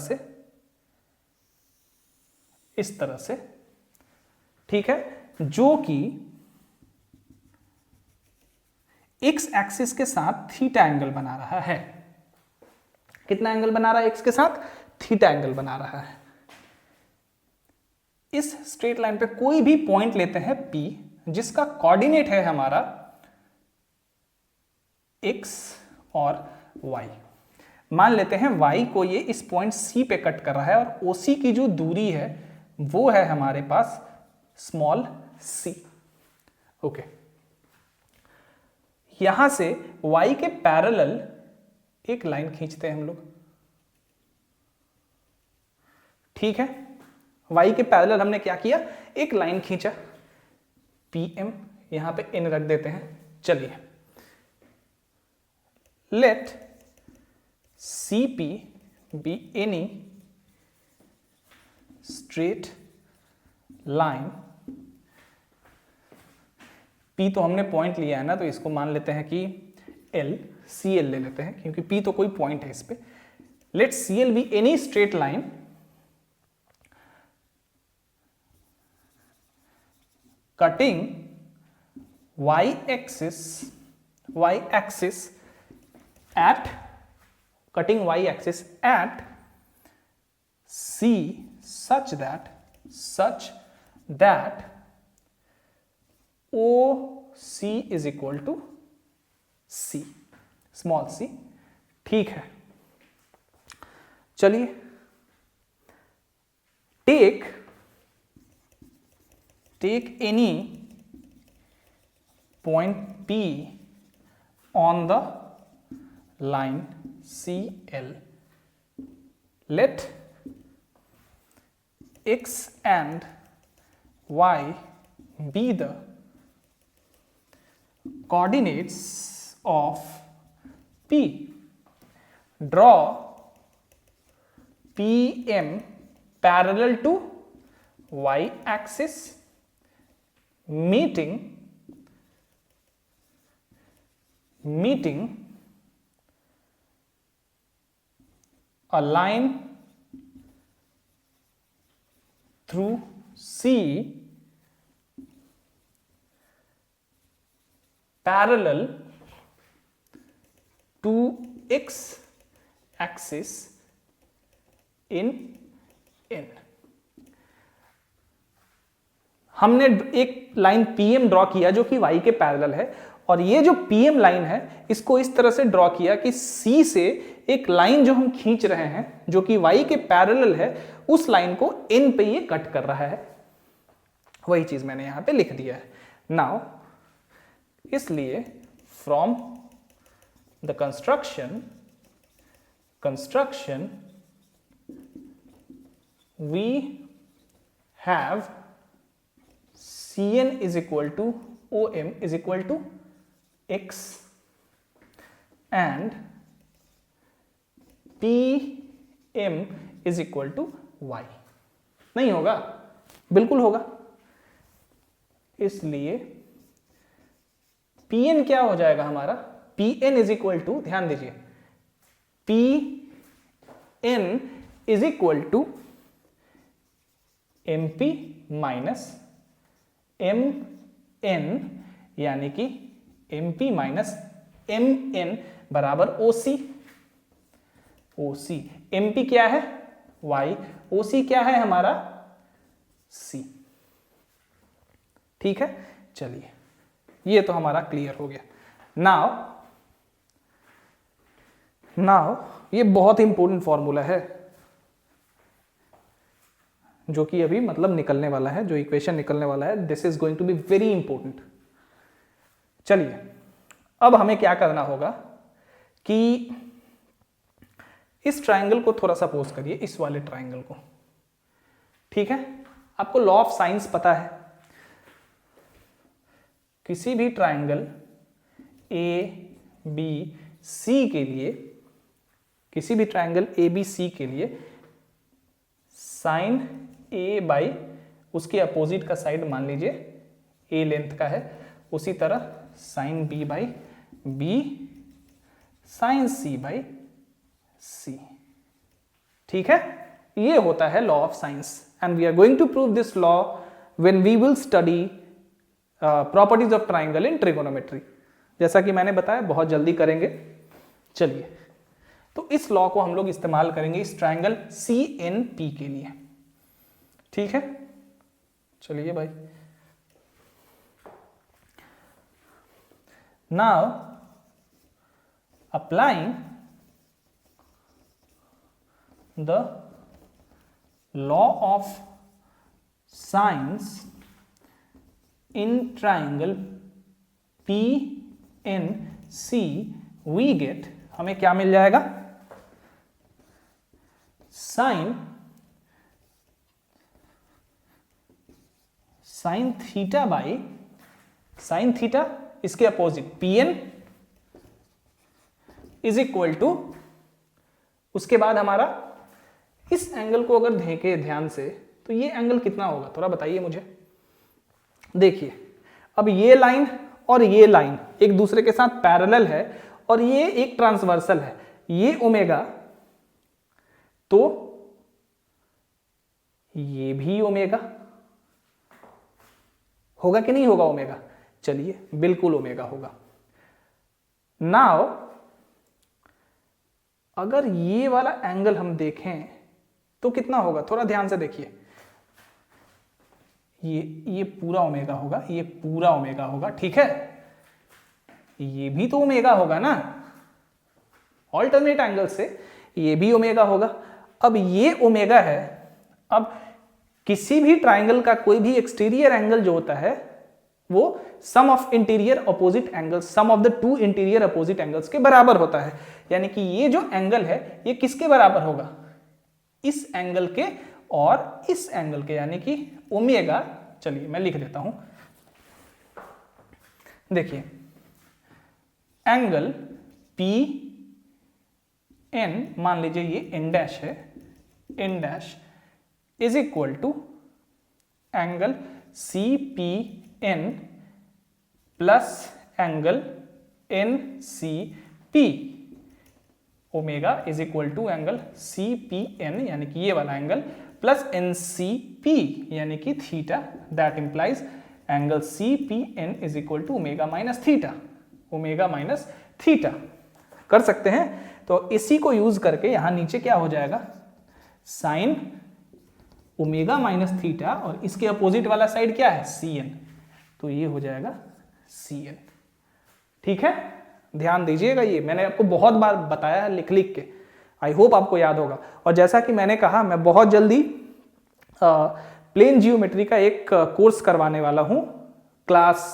से, ठीक है, जो कि एक्स एक्सिस के साथ थीटा एंगल बना रहा है। कितना एंगल बना रहा है एक्स के साथ? थीटा एंगल बना रहा है। इस स्ट्रेट लाइन पे कोई भी पॉइंट लेते हैं P जिसका कोऑर्डिनेट है हमारा x और y। मान लेते हैं y को ये इस पॉइंट C पे कट कर रहा है और OC की जो दूरी है वो है हमारे पास स्मॉल c। ओके, यहां से y के पैरेलल एक लाइन खींचते हैं हम लोग। ठीक है, y के पैरेलल हमने क्या किया, एक लाइन खींचा, PM, यहां पे n रख देते हैं। चलिए, late CP be any straight line, P तो हमने पॉइंट लिया है ना, तो इसको मान लेते हैं कि CL ले लेते हैं, क्योंकि P तो कोई पॉइंट है इस पे। Let CL be any straight line cutting y-axis at C such that OC is equal to C, small c। ठीक है, चलिए, take any point P on the line CL, let x and y be the coordinates of P, draw PM parallel to y axis meeting a line through C parallel to x axis in N। हमने एक line PM draw किया जो कि y के parallel है, और ये जो PM लाइन है इसको इस तरह से ड्रॉ किया कि C से एक लाइन जो हम खींच रहे हैं जो कि y के पैरेलल है, उस लाइन को N पे ये कट कर रहा है। वही चीज मैंने यहां पे लिख दिया है। नाउ इसलिए from the construction we have Cn is equal to OM is equal to X and PM is equal to Y। नहीं होगा? बिल्कुल होगा। इसलिए Pn क्या हो जाएगा हमारा? Pn is equal to, ध्यान दीजिए, Pn is equal to MP minus Mn, यानी कि MP माइनस Mn बराबर OC। MP क्या है? Y, OC क्या है हमारा? C। ठीक है, चलिए, ये तो हमारा क्लियर हो गया। नाउ ये बहुत इंपॉर्टेंट फॉर्मूला है जो कि अभी मतलब निकलने वाला है, जो इक्वेशन निकलने वाला है, this is going to be very important. चलिए, अब हमें क्या करना होगा कि इस ट्राइंगल को थोड़ा सा पोज करिए, इस वाले ट्राइंगल को। ठीक है, आपको लॉ ऑफ साइंस पता है, किसी भी ट्राइंगल ABC के लिए, किसी भी ट्राइंगल ABC के लिए साइन A बाई उसके अपोजिट का साइड मान लीजिए A लेंथ का है, उसी तरह sine B by B sine C by C। ठीक है, ये होता है law of sines and we are going to prove this law when we will study properties of triangle in trigonometry. जैसा कि मैंने बताया, बहुत जल्दी करेंगे। चलिए, तो इस लॉ को हम लोग इस्तेमाल करेंगे इस ट्राइंगल CNP के लिए। ठीक है, चलिए भाई। Now applying the law of sines in triangle PNC we get, हमें क्या मिल जाएगा? Sine sine theta by sine theta, इसके opposite Pn is equal to, उसके बाद हमारा इस एंगल को अगर देखें ध्यान से तो ये एंगल कितना होगा थोड़ा बताइए मुझे। देखिए अब ये लाइन और ये लाइन एक दूसरे के साथ पैरेलल है और ये एक ट्रांसवर्सल है, ये ओमेगा, तो ये भी ओमेगा होगा कि नहीं होगा ओमेगा? चलिए बिल्कुल ओमेगा होगा। नाउ अगर ये वाला एंगल हम देखें तो कितना होगा, थोड़ा ध्यान से देखिए। ये पूरा ओमेगा होगा, ये पूरा ओमेगा होगा, ठीक है। ये भी तो ओमेगा होगा ना, ऑल्टरनेट एंगल से ये भी ओमेगा होगा। अब ये ओमेगा है, अब किसी भी ट्राइंगल का कोई भी एक्सटीरियर एंगल जो होता है वो sum of interior opposite angles, sum of the two interior opposite angles के बराबर होता है। यानी कि ये जो एंगल है ये किसके बराबर होगा? इस एंगल के और इस एंगल के, यानी कि ओमेगा। चलिए मैं लिख देता हूं, देखिए एंगल पी एन, मान लीजिए ये एन डैश है, N dash is equal to angle C P N plus angle N C P. Omega is equal to angle C P N, यानी कि ये वाला angle, plus N C P यानी कि theta. That implies angle C P N is equal to omega minus theta, omega minus theta कर सकते हैं। तो इसी को यूज करके यहां नीचे क्या हो जाएगा, साइन ओमेगा माइनस थीटा, और इसके अपोजिट वाला साइड क्या है, सी एन, तो ये हो जाएगा सी एन। ठीक है, ध्यान दीजिएगा, ये मैंने आपको बहुत बार बताया है लिख लिख के, आई होप आपको याद होगा। और जैसा कि मैंने कहा मैं बहुत जल्दी प्लेन जियोमेट्री का एक कोर्स करवाने वाला हूं क्लास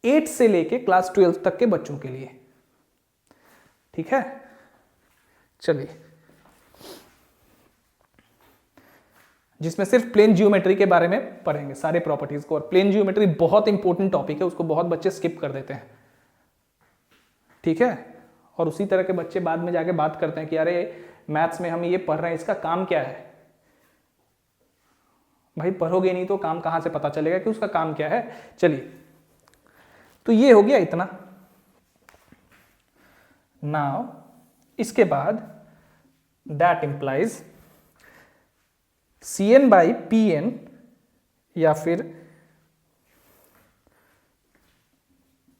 8 से लेके क्लास 12 तक के बच्चों के लिए, ठीक है। चलिए, जिसमें सिर्फ प्लेन जियोमेट्री के बारे में पढ़ेंगे, सारे प्रॉपर्टीज को। और प्लेन जियोमेट्री बहुत इंपॉर्टेंट टॉपिक है, उसको बहुत बच्चे स्किप कर देते हैं, ठीक है। और उसी तरह के बच्चे बाद में जाके बात करते हैं कि अरे मैथ्स में हम ये पढ़ रहे हैं, इसका काम क्या है। भाई पढ़ोगे नहीं तो काम कहां से पता चलेगा कि उसका काम क्या है। चलिए, तो ये हो गया इतना। नाउ इसके बाद that implies C N by P N, या फिर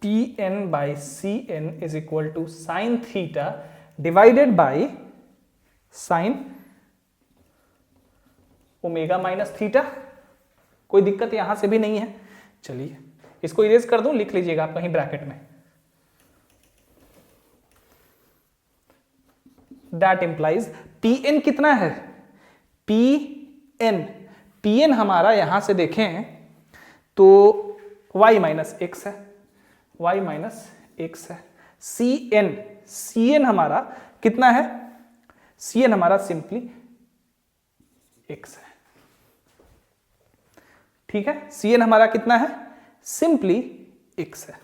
P N by C N is equal to sine theta divided by sine omega minus theta. कोई दिक्कत यहां से भी नहीं है। चलिए इसको इरेज कर दूं, लिख लीजिएगा आप कहीं ब्रैकेट में। दैट इंप्लाइज पी एन कितना है, पी एन हमारा यहां से देखें तो y माइनस एक्स है, y माइनस एक्स है। सी एन हमारा कितना है, सी एन हमारा सिंपली एक्स है, ठीक है। सी एन हमारा कितना है, सिंपली एक्स है।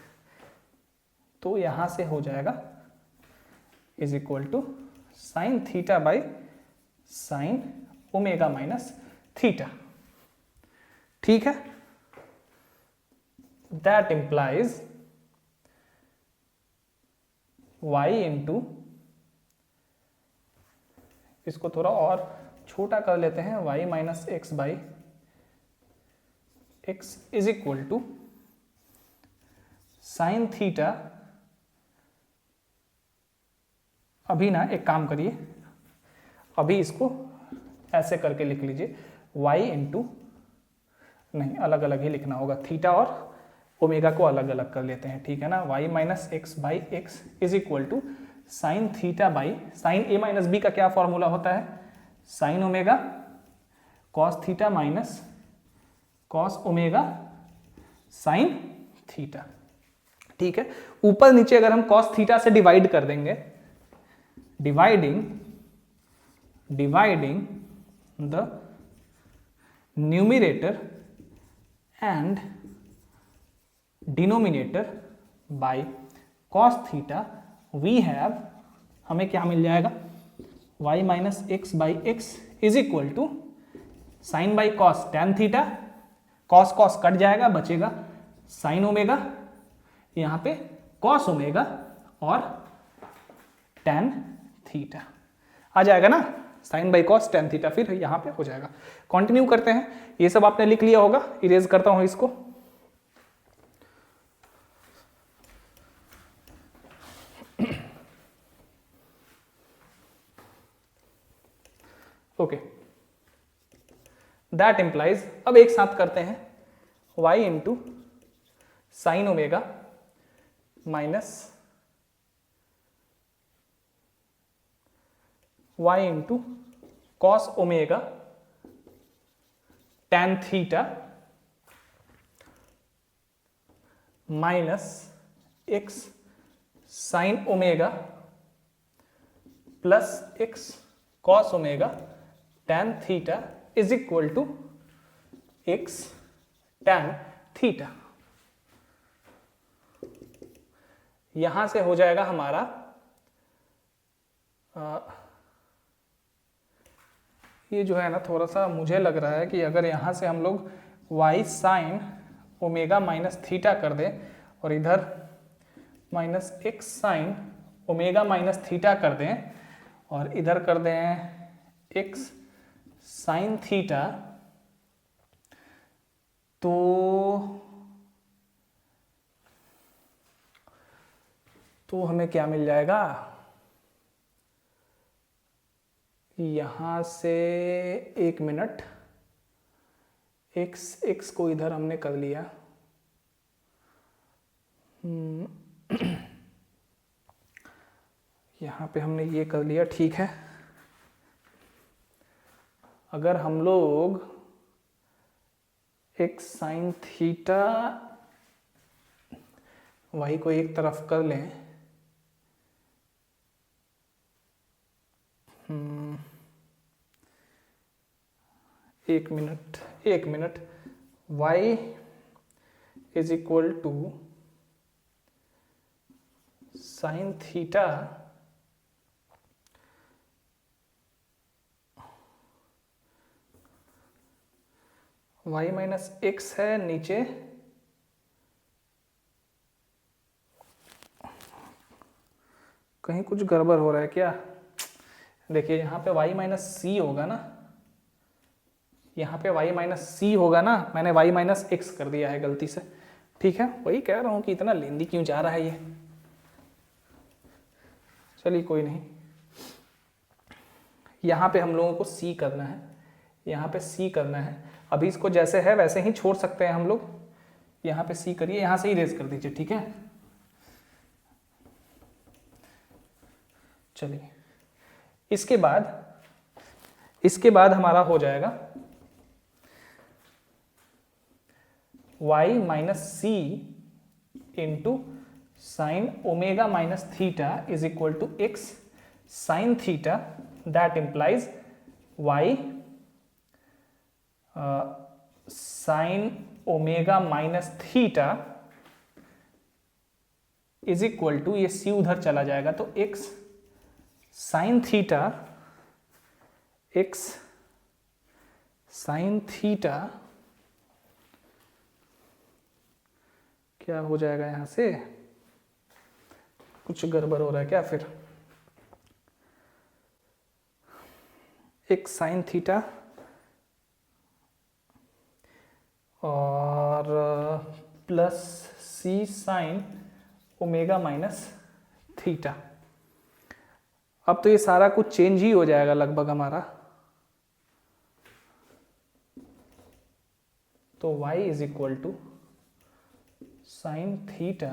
तो यहां से हो जाएगा is equal to sine theta by sine omega minus theta, ठीक है। दैट इंप्लाइज y इंटू, इसको थोड़ा और छोटा कर लेते हैं, y minus X by X is equal to sine theta. अभी ना एक काम करिए, अभी इसको ऐसे करके लिख लीजिए, y इंटू, नहीं अलग अलग ही लिखना होगा, थीटा और ओमेगा को अलग अलग कर लेते हैं, ठीक है ना। y minus X by X is equal to sine theta by sine A minus B का क्या फॉर्मूला होता है, sine omega cos theta minus cos omega sine theta, ठीक है। ऊपर नीचे अगर हम कॉस थीटा से डिवाइड कर देंगे, dividing the numerator and denominator by cos theta we have, हमें क्या मिल जाएगा, y minus X by X is equal to sine by cos tan theta, cos cos cut जाएगा, बचेगा साइन ओमेगा, यहाँ पे कॉस ओमेगा और टेन थीटा आ जाएगा ना, sine by cos tan theta फिर यहाँ पे हो जाएगा। कंटिन्यू करते हैं, ये सब आपने लिख लिया होगा, इरेज करता हूँ इसको। ओके, दैट इंप्लाइज, अब एक साथ करते हैं, y into sine omega minus y into cos omega tan theta minus x sine omega plus x cos omega tan theta is equal to x tan theta. यहां से हो जाएगा हमारा ये जो है ना, थोड़ा सा मुझे लग रहा है कि अगर यहां से हम लोग y sine omega minus theta कर दें और इधर minus x sine omega minus theta कर दें और इधर कर दें x साइन थीटा, तो हमें क्या मिल जाएगा, यहां से एक मिनट, x को इधर हमने कर लिया, यहां पे हमने ये कर लिया, ठीक है। अगर हम लोग x साइन थीटा y को एक तरफ कर लें, एक minute, y is equal to sine theta y minus X है नीचे, कहीं कुछ गड़बड़ हो रहा है क्या, देखिए यहाँ पे y माइनस सी होगा ना, यहाँ पे y माइनस सी होगा ना, मैंने y माइनस एक्स कर दिया है गलती से, ठीक है, वही कह रहा हूँ कि इतना लेंदी क्यों जा रहा है ये, चलिए कोई नहीं। यहाँ पे हम लोगों को c करना है, यहाँ पे c करना है, अभी इसको जैसे है वैसे ही छोड़ सकते हैं हम लोग, यहाँ पे c करिए, यहाँ से ही रेज कर दीजिए, ठीक है। चलिए, इसके बाद हमारा हो जाएगा y minus C into sine omega minus theta is equal to X sine theta, that implies y sine omega minus theta is equal to, ये c उधर चला जाएगा तो x sine theta, x sine theta क्या हो जाएगा, यहां से कुछ गड़बड़ हो रहा है क्या, फिर x साइन थीटा और plus c sign omega minus theta. अब तो ये सारा कुछ चेंज ही हो जाएगा लगभग हमारा, तो y is equal to sine theta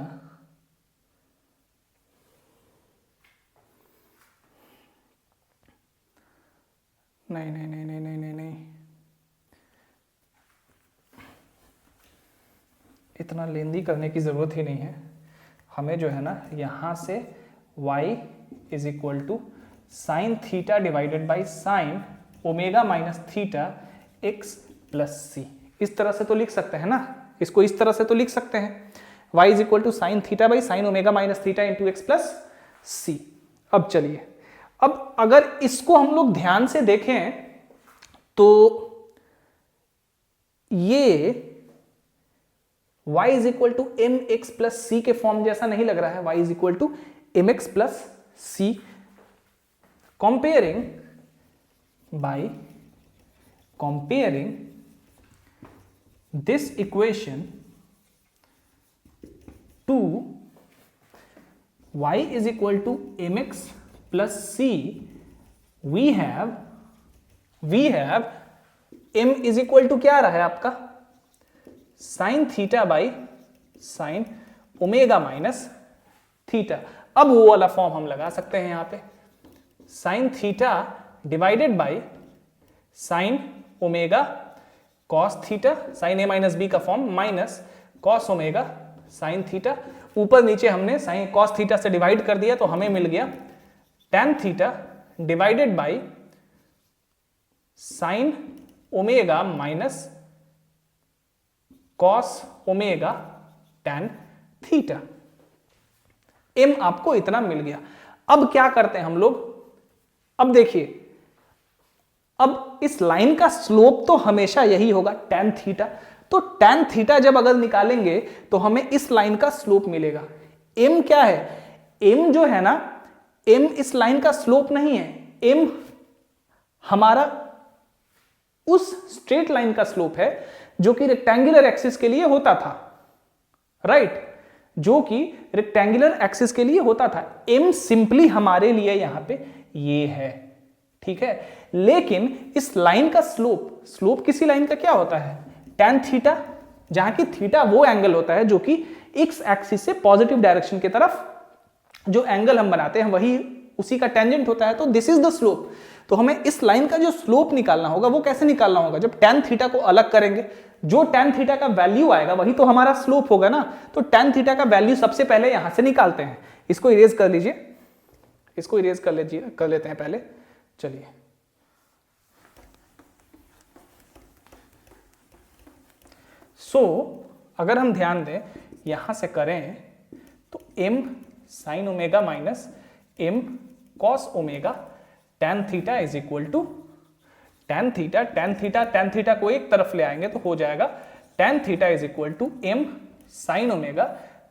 नहीं, इतना लेंदी करने की जरूरत ही नहीं है, हमें जो है ना यहां से y is equal to sine theta divided by sine omega minus theta x plus c, इस तरह से तो लिख सकते हैं ना, इसको इस तरह से तो लिख सकते हैं, y is equal to sine theta by sine omega minus theta into x plus c. अब चलिए, अब अगर इसको हम लोग ध्यान से देखें तो ये y is equal to m x plus c के फॉर्म जैसा नहीं लग रहा है, y is equal to m x plus c. Comparing by comparing this equation to y is equal to mx plus c, we have m is equal to क्या आ रहा है आपका sin theta by sine omega minus theta. अब वो वाला form हम लगा सकते हैं यहां पे, sin theta divided by sine omega cos theta, sine A minus B का form minus cos omega sine theta. ऊपर नीचे हमने साइन कॉस थीटा से डिवाइड कर दिया तो हमें मिल गया tan theta divided by sine omega minus cos omega tan theta. m आपको इतना मिल गया। अब क्या करते हैं हम लोग, अब देखिए, अब इस लाइन का स्लोप तो हमेशा यही होगा tan थीटा, तो tan थीटा जब अगर निकालेंगे तो हमें इस लाइन का स्लोप मिलेगा। m क्या है, m जो है ना, m इस लाइन का स्लोप नहीं है, m हमारा उस स्ट्रेट लाइन का स्लोप है जो कि रेक्टेंगुलर एक्सिस के लिए होता था, राइट, जो कि रेक्टेंगुलर एक्सिस के लिए होता था। m सिंपली हमारे लिए यहां पे ये है, ठीक है। लेकिन इस लाइन का स्लोप किसी लाइन का क्या होता है, tan थीटा, जहां की थीटा वो एंगल होता है जो कि x एक्सिस से पॉजिटिव डायरेक्शन की तरफ जो एंगल हम बनाते हैं वही उसी का टेंजेंट होता है, तो दिस इज द स्लोप। तो हमें इस लाइन का जो स्लोप निकालना होगा वो कैसे निकालना होगा, जब tan थीटा को अलग करेंगे, जो tan थीटा का वैल्यू आएगा वही तो हमारा स्लोप होगा ना। तो tan थीटा का वैल्यू सबसे पहले यहां से निकालते हैं। इसको इरेज कर लीजिए, इसको इरेज कर लेते हैं पहले। चलिए, अगर हम ध्यान दें यहां से करें तो m sine omega minus m cos omega tan theta is equal to tan theta को एक तरफ ले आएंगे तो हो जाएगा tan theta is equal to m sine omega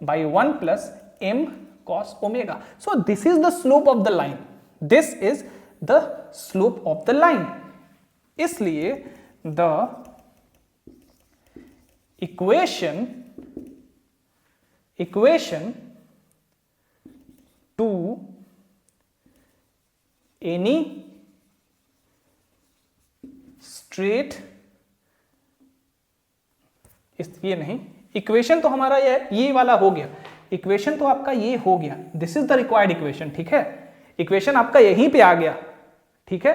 by 1 plus m cos omega. So this is the slope of the line, this is the slope of the line. इसलिए the equation to any straight, ये नहीं, equation तो हमारा ये वाला हो गया, equation तो आपका ये हो गया, this is the required equation, ठीक है। इक्वेशन आपका यहीं पे आ गया, ठीक है,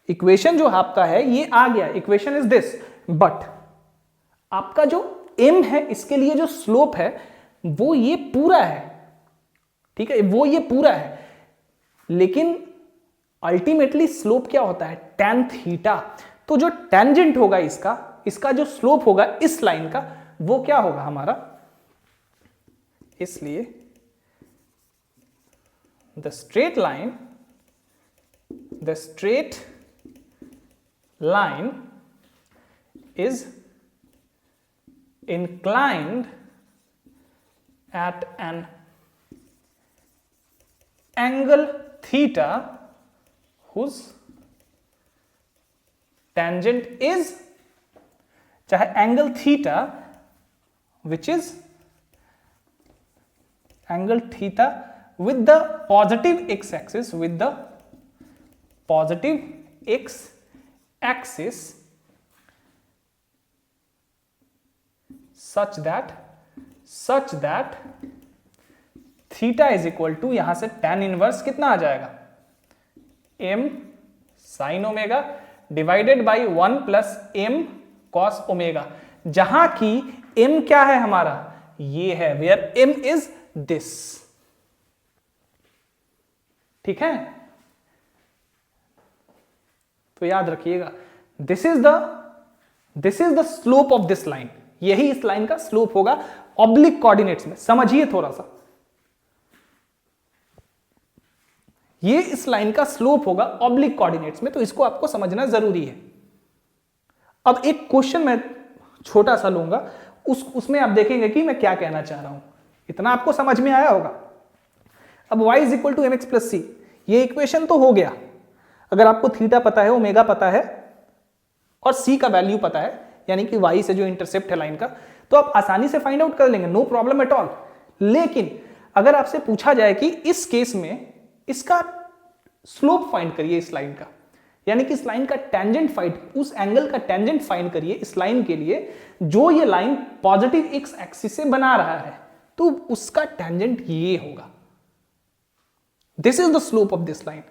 इक्वेशन जो आपका है ये आ गया, इक्वेशन इज दिस। बट आपका जो m है इसके लिए जो स्लोप है वो ये पूरा है, ठीक है, वो ये पूरा है, लेकिन अल्टीमेटली स्लोप क्या होता है, tan थीटा। तो जो टेंजेंट होगा इसका जो स्लोप होगा इस लाइन का वो क्या होगा हमारा, इसलिए the straight line is inclined at an angle theta whose tangent is, चाहे angle theta which is angle theta with the positive x axis, with the positive x axis such that theta is equal to, यहां से tan inverse कितना आ जाएगा, m sine omega divided by 1 plus m cos omega, जहां की m क्या है हमारा, ये है, वेयर m इज दिस, ठीक है। तो याद रखिएगा this is the slope of this line, यही इस लाइन का स्लोप होगा ऑब्लिक कोऑर्डिनेट्स में। समझिए थोड़ा सा, ये इस लाइन का स्लोप होगा ऑब्लिक कोऑर्डिनेट्स में, तो इसको आपको समझना जरूरी है। अब एक क्वेश्चन मैं छोटा सा लूंगा, उसमें आप देखेंगे कि मैं क्या कहना चाह रहा हूं। इतना आपको समझ में आया होगा। अब y is equal to m x plus c, ये इक्वेशन तो हो गया। अगर आपको थीटा पता है, ओमेगा पता है और c का वैल्यू पता है, यानी कि y से जो इंटरसेप्ट है लाइन का, तो आप आसानी से फाइंड आउट कर लेंगे, नो प्रॉब्लम एट ऑल। लेकिन अगर आपसे पूछा जाए कि इस केस में इसका स्लोप फाइंड करिए इस लाइन का, यानी कि इस लाइन का टेंजेंट फाइंड, उस एंगल का टेंजेंट फाइंड करिए इस लाइन के लिए जो ये लाइन पॉजिटिव एक्स एक्सिस से बना रहा है, तो उसका टेंजेंट ये होगा। This is the slope of this line,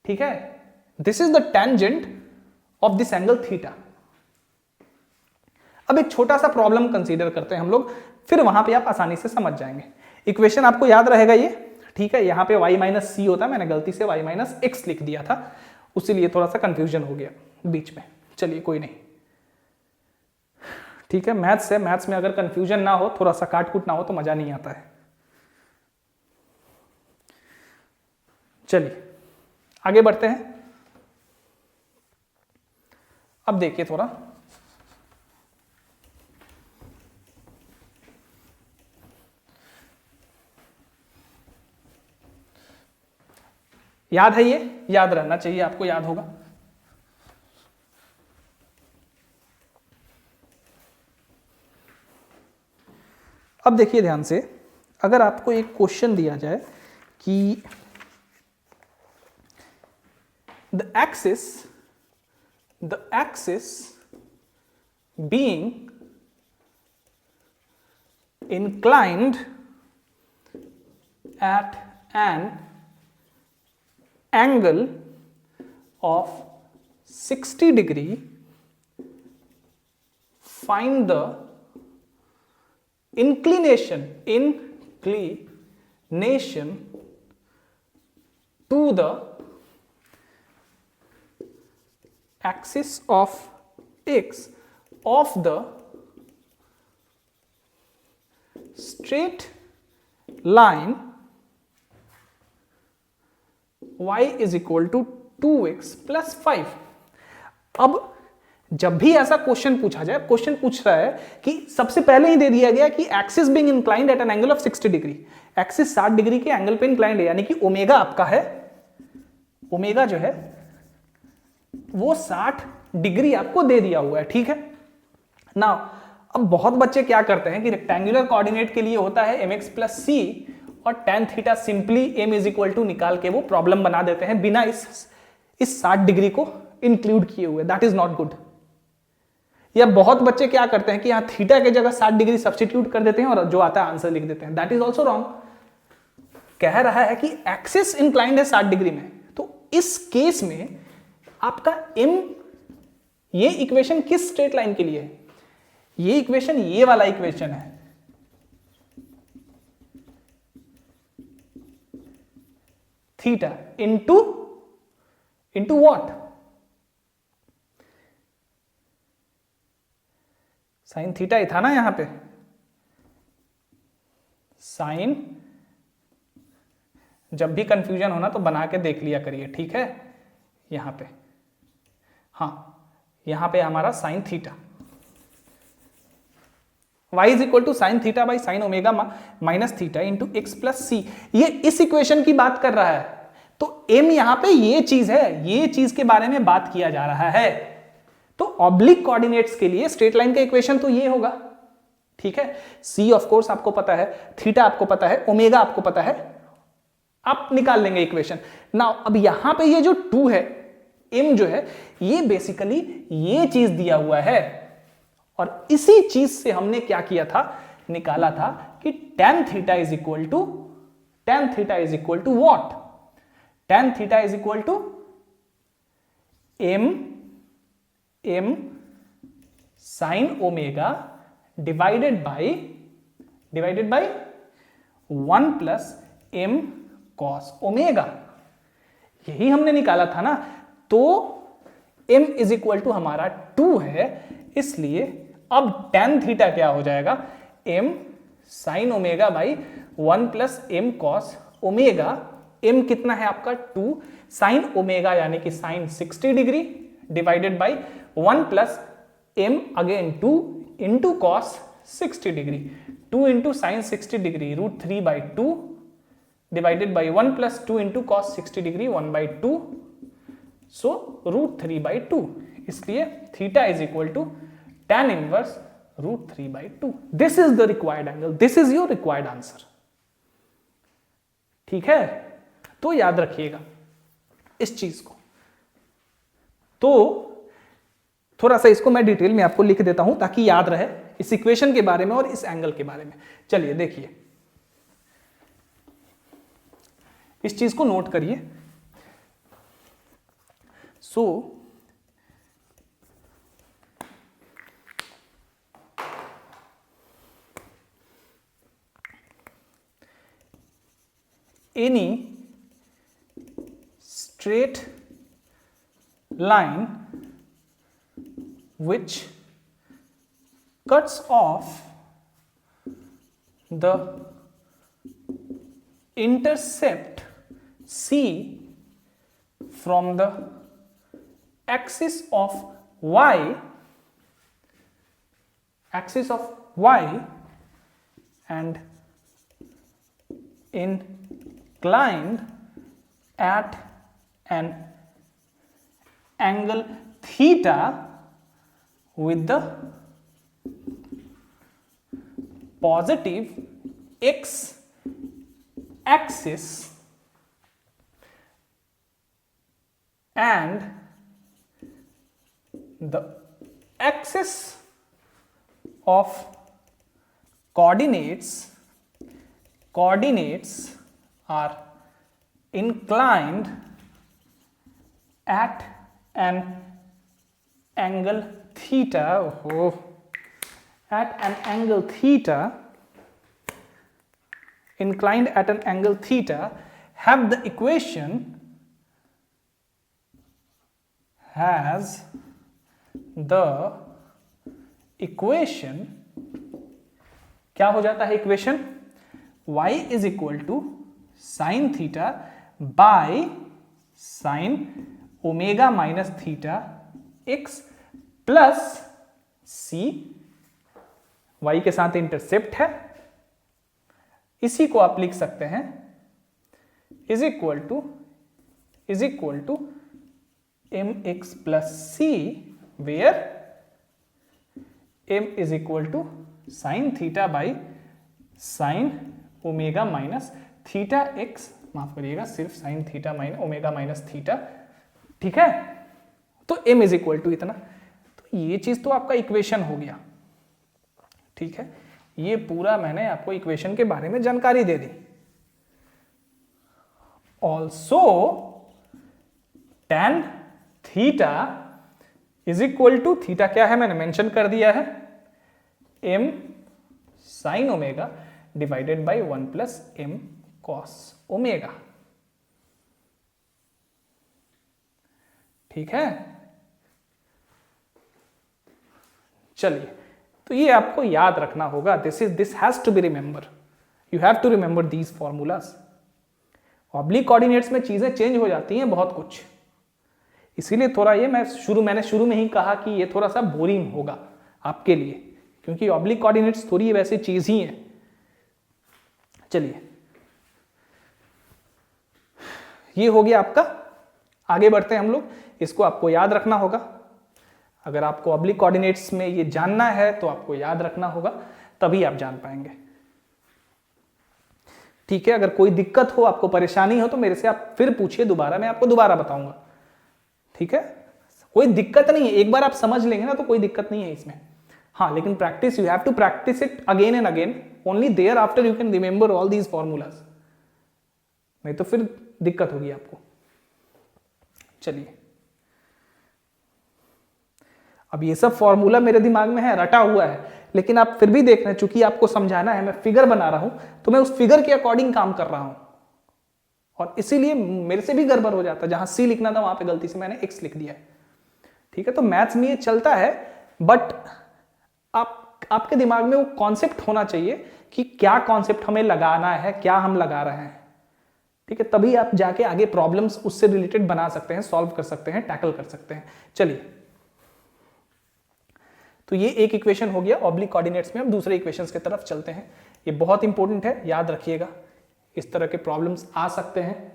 ठीक है। This is the tangent of this angle theta. अब एक छोटा सा प्रॉब्लम कंसीडर करते हैं हम लोग, फिर वहां पे आप आसानी से समझ जाएंगे। इक्वेशन आपको याद रहेगा ये, ठीक है। यहां पे y माइनस सी होता है, मैंने गलती से y माइनस एक्स लिख दिया था, उसीलिए थोड़ा सा कंफ्यूजन हो गया बीच में। चलिए कोई नहीं, ठीक है। मैथ्स है, मैथ्स में अगर कंफ्यूजन ना हो, थोड़ा सा काट कूट ना हो तो मजा नहीं आता है। चलिए आगे बढ़ते हैं। अब देखिए थोड़ा, याद है ये, याद रहना चाहिए आपको, याद होगा। अब देखिए ध्यान से, अगर आपको एक क्वेश्चन दिया जाए कि the axis being inclined at an angle of 60 degree, find the inclination to the axis of x of the straight line y is equal to 2x plus 5। अब जब भी ऐसा क्वेश्चन पूछा जाए, क्वेश्चन पूछ रहा है कि सबसे पहले ही दे दिया गया कि axis being inclined at an angle of 60 degree, axis 60 degree के एंगल पे इंक्लाइंड है, यानी कि ओमेगा आपका है, ओमेगा जो है वो 60 डिग्री आपको दे दिया हुआ है, ठीक है ना। अब बहुत बच्चे क्या करते हैं कि रेक्टेंगुलर कोऑर्डिनेट के लिए होता है mx प्लस सी, और tan theta simply m is equal to निकाल के वो प्रॉब्लम बना देते हैं बिना इस 60 डिग्री को इंक्लूड किए हुए। That is not good. या बहुत बच्चे क्या करते हैं कि यहां थीटा की जगह 60 डिग्री सब्स्टिट्यूट कर देते हैं और जो आता है आंसर लिख देते हैं। That is also wrong. कह रहा है कि एक्सिस इंक्लाइंड है 60 डिग्री में, तो इस केस में आपका m, ये इक्वेशन किस स्ट्रेट लाइन के लिए है? ये इक्वेशन ये वाला इक्वेशन है, theta into what? Sine theta ही था ना यहां पे, साइन। जब भी कंफ्यूजन होना तो बना के देख लिया करिए, ठीक है। यहां पे, हाँ, यहां पे हमारा sine theta, y is equal to sine theta by sine omega minus theta into x plus c. ये इस इक्वेशन की बात कर रहा है, तो m यहां पे ये चीज है, ये चीज के बारे में बात किया जा रहा है। तो ऑब्लिक कोऑर्डिनेट्स के लिए स्ट्रेट लाइन का इक्वेशन तो ये होगा, ठीक है। c ऑफ कोर्स आपको पता है, थीटा आपको पता है, ओमेगा आपको पता है, आप निकाल लेंगे इक्वेशन। नाउ अब यहां पे ये जो 2 है, m जो है, ये बेसिकली ये चीज दिया हुआ है, और इसी चीज से हमने क्या किया था, निकाला था कि tan theta is equal to what? tan theta is equal to m sine omega divided by 1 plus m cos omega. यही हमने निकाला था ना। तो m इज इक्वल टू हमारा 2 है, इसलिए अब tan थीटा क्या हो जाएगा, m sin omega by 1 plus m cos omega. m कितना है आपका 2, sin ओमेगा यानी कि sin 60 degree divided by 1 plus m again 2 into cos 60 degree, 2 into sine 60 degree √3/2 divided by 1 plus 2 into cos 60 degree 1/2, so √3/2। इसलिए theta is equal to tan inverse √3/2। This is the required angle, this is your required answer. ठीक है, तो याद रखिएगा इस चीज को। तो थोड़ा सा इसको मैं डिटेल में आपको लिख देता हूं ताकि याद रहे इस इक्वेशन के बारे में और इस एंगल के बारे में। चलिए देखिए, इस चीज को नोट करिए। सो any straight line which cuts off the intercept C from the axis of y and inclined at an angle theta with the positive x axis and the axis of coordinates are inclined at an angle theta, inclined at an angle theta, have the equation क्या हो जाता है equation, y is equal to sine theta by sine omega minus theta x plus c, y के साथ intercept है, इसी को आप लिख सकते हैं is equal to mx plus c, where m is equal to sine theta by sine omega minus theta x, माफ करिएगा सिर्फ sine theta omega minus theta. ठीक है, तो m इज इक्वल टू इतना। तो ये चीज तो आपका इक्वेशन हो गया। ठीक है, ये पूरा मैंने आपको इक्वेशन के बारे में जानकारी दे दी। Also tan theta is equal to, theta क्या है मैंने मेंशन कर दिया है, m sine omega divided by 1 plus m cos omega. ठीक है, चलिए, तो ये आपको याद रखना होगा। This has to be remember, you have to remember these formulas. Oblique coordinates में चीजें चेंज हो जाती हैं बहुत कुछ, इसीलिए थोड़ा ये मैंने शुरू में ही कहा कि ये थोड़ा सा बोरिंग होगा आपके लिए, क्योंकि ऑब्लिक कोऑर्डिनेट्स थोड़ी वैसी चीज ही है। चलिए, ये हो गया आपका। आगे बढ़ते हैं हम लोग, इसको आपको याद रखना होगा। अगर आपको ऑब्लिक कोऑर्डिनेट्स में ये जानना है तो आपको याद रखना होगा, तभी आप जान पाएंगे। ठीक है, अगर कोई दिक्कत हो, आपको परेशानी हो, तो मेरे से आप फिर पूछिए दोबारा, मैं आपको दोबारा बताऊंगा। ठीक है, कोई दिक्कत नहीं है, एक बार आप समझ लेंगे ना तो कोई दिक्कत नहीं है इसमें। हाँ, लेकिन practice, you have to practice it again and again, only thereafter you can remember all these formulas, नहीं तो फिर दिक्कत होगी आपको। चलिए, अब ये सब फॉर्मूला मेरे दिमाग में है, रटा हुआ है, लेकिन आप फिर भी देख रहे हैं, चूंकि आपको समझाना है, मैं फिगर बना रहा हूं, तो मैं उस फिगर के अकॉर्डिंग काम कर रहा हूं, और इसीलिए मेरे से भी गड़बड़ हो जाता है। जहां सी लिखना था वहां पे गलती से मैंने एक्स लिख दिया है। ठीक है, तो मैथ्स में ये चलता है, बट आपके दिमाग में वो कॉन्सेप्ट होना चाहिए कि क्या कॉन्सेप्ट हमें लगाना है, क्या हम लगा रहे हैं, ठीक है, तभी आप जाके आगे प्रॉब्लम्स उससे रिलेटेड बना सकते हैं, सॉल्व कर सकते हैं, टैकल कर सकते हैं। चलिए, तो ये एक इक्वेशन हो गया ऑब्लिक कोऑर्डिनेट्स में। हम दूसरे इक्वेशंस की तरफ चलते हैं। ये बहुत इंपॉर्टेंट है, याद रखिएगा, इस तरह के प्रॉब्लम्स आ सकते हैं।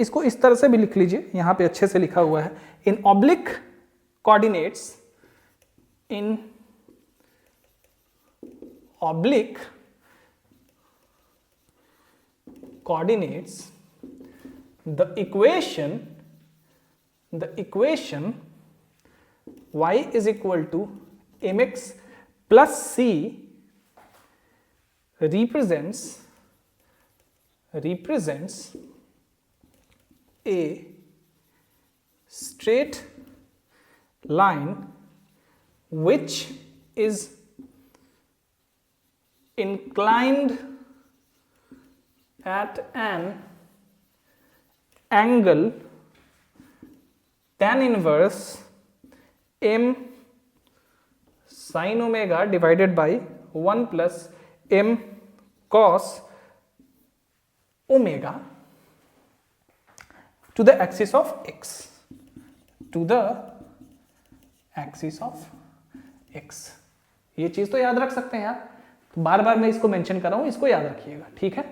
इसको इस तरह से भी लिख लीजिए, यहां पे अच्छे से लिखा हुआ है, इन oblique coordinates, in oblique coordinates the equation y is equal to mx plus c represents a straight line which is inclined at an angle tan inverse m sin omega divided by 1 plus m cos omega to the axis of x, ये चीज तो याद रख सकते हैं यार, तो बार बार मैं इसको मेंशन कर रहा हूं, इसको याद रखिएगा, ठीक है।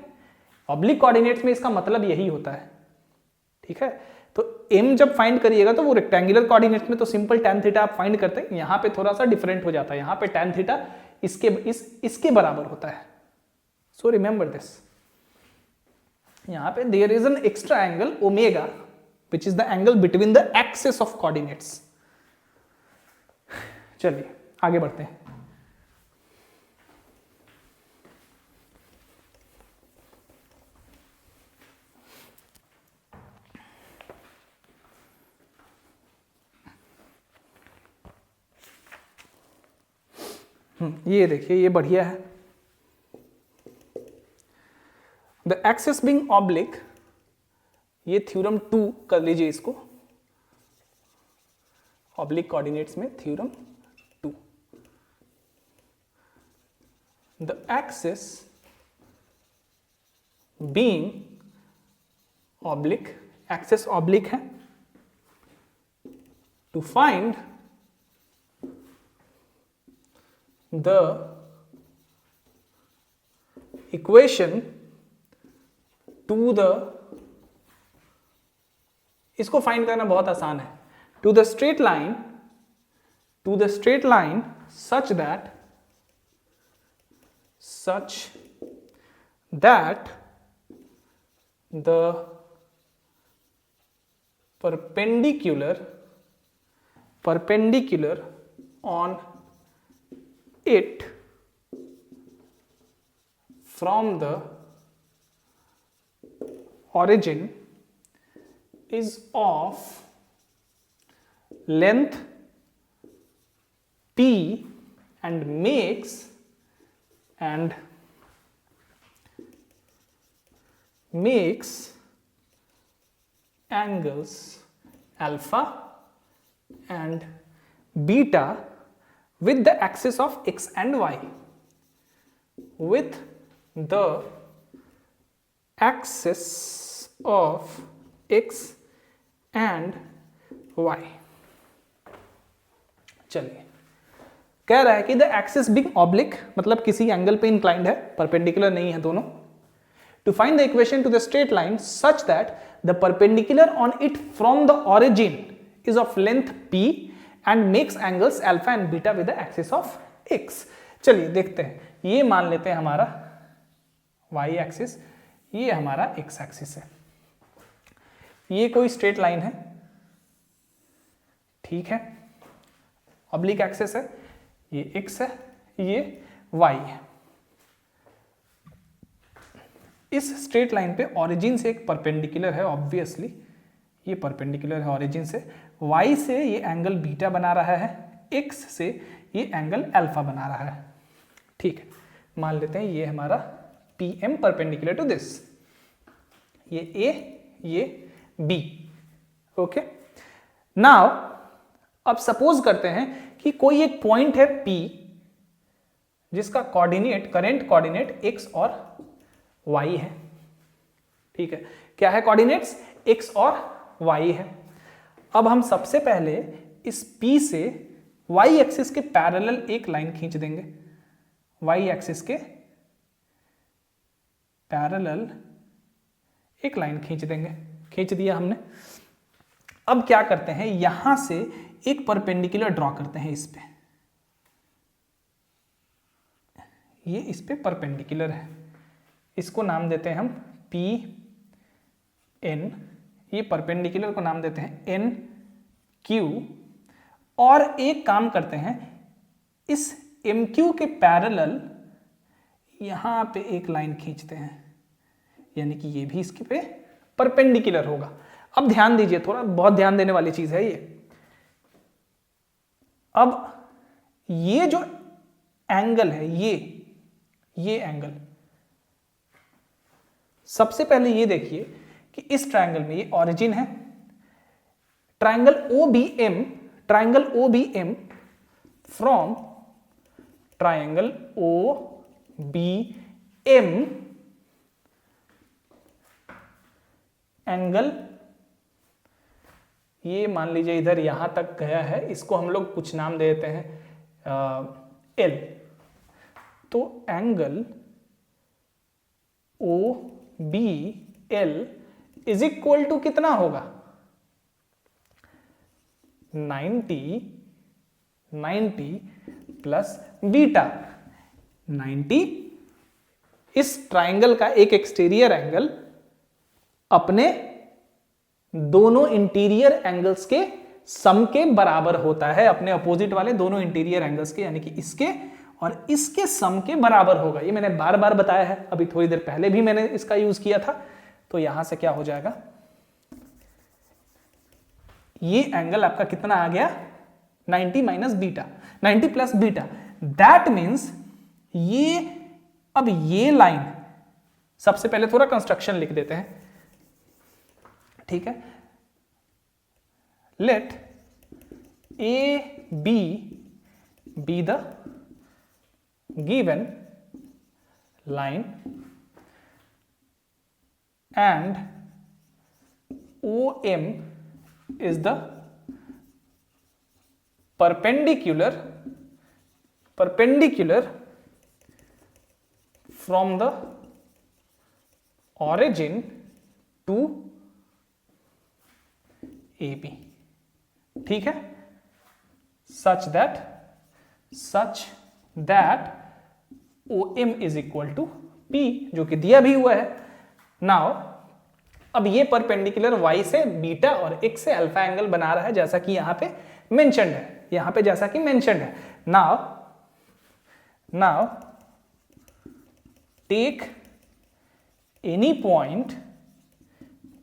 ऑब्लिक कोऑर्डिनेट्स में इसका मतलब यही होता है, ठीक है। तो m जब फाइंड करिएगा तो वो रेक्टेंगुलर कोऑर्डिनेट्स में तो सिंपल tan थीटा आप फाइंड करते हैं, यहां पे थोड़ा सा डिफरेंट हो जाता है, यहां पे tan थीटा इसके बराबर होता है। सो रिमेंबर दिस, यहां पे there is an extra angle omega which is the angle between the axis of coordinates. चलिए आगे बढ़ते हैं। ये देखिए, ये बढ़िया है। द एक्सिस बीइंग ऑब्लिक, ये थ्योरम 2 कर लीजिए इसको, ऑब्लिक कोऑर्डिनेट्स में theorem 2। The axis being oblique, axis oblique है, to find the equation to the, इसको फाइंड करना बहुत आसान है, to the straight line such that the perpendicular on it from the origin is of length p and makes angles alpha and beta with the axis of x and y, with the axis of x and y। चलिए, कह रहा है कि the axis being oblique, मतलब किसी angle पे inclined है, perpendicular नहीं है दोनों, to find the equation to the straight line such that the perpendicular on it from the origin is of length p and makes angles alpha and beta with the axis of x। चलिए देखते हैं, ये मान लेते हैं हमारा y axis, ये हमारा एक्स एक्सिस है, ये कोई स्ट्रेट लाइन है, ठीक है, ऑब्लिक एक्सिस है, ये एक्स है, ये वाई है। इस स्ट्रेट लाइन पे ओरिजिन से एक परपेंडिकुलर है, ऑब्वियसली ये परपेंडिकुलर है ओरिजिन से, वाई से ये एंगल बीटा बना रहा है, एक्स से ये एंगल अल्फा बना रहा है, ठीक है। मान लेते हैं ये हमारा P M perpendicular to this, ये ए ये बी, ओके। नाउ अब सपोज करते हैं कि कोई एक पॉइंट है P जिसका कोऑर्डिनेट, करंट कोऑर्डिनेट x और y है, ठीक है। क्या है कोऑर्डिनेट्स? x और y है। अब हम सबसे पहले इस P से y एक्सिस के पैरेलल एक लाइन खींच देंगे, y एक्सिस के पैरेलल एक लाइन खींच देंगे, खींच दिया हमने। अब क्या करते हैं, यहां से एक परपेंडिकुलर ड्रॉ करते हैं इस पे, ये इस पे परपेंडिकुलर है, इसको नाम देते हैं हम पी एन, ये परपेंडिकुलर को नाम देते हैं एन क्यू। और एक काम करते हैं, इस एम क्यू के पैरेलल यहां पे एक लाइन खींचते हैं, यानी कि ये भी इसके पे परपेंडिकुलर होगा। अब ध्यान दीजिए, थोड़ा बहुत ध्यान देने वाली चीज है ये। अब ये जो एंगल है, ये एंगल, सबसे पहले ये देखिए कि इस ट्रायंगल में ये ओरिजिन है, triangle O B M from triangle O B M angle, ये मान लीजिए इधर यहां तक गया है, इसको हम लोग कुछ नाम दे देते हैं एल। तो angle O B L is equal to कितना होगा? 90 प्लस बीटा। 90 इस ट्राइंगल का एक एक्सटीरियर एंगल अपने दोनों इंटीरियर एंगल्स के सम के बराबर होता है, अपने अपोजिट वाले दोनों इंटीरियर एंगल्स के, यानी कि इसके और इसके सम के बराबर होगा। ये मैंने बार बार बताया है, अभी थोड़ी देर पहले भी मैंने इसका यूज किया था। तो यहां से क्या हो जाएगा, ये एंगल आपका कितना आ गया? 90 minus beta, 90 plus beta. That means ये, अब ये लाइन, सबसे पहले थोड़ा कंस्ट्रक्शन लिख देते हैं, ठीक है। Let A B the given line and OM is the perpendicular from the origin to AB, ठीक है, such that OM is equal to P, जो कि दिया भी हुआ है। नाउ अब ये परपेंडिकुलर y से बीटा और x से अल्फा एंगल बना रहा है, जैसा कि यहां पे मेंशन्ड है, यहां पे जैसा कि मेंशन्ड है। Now take any point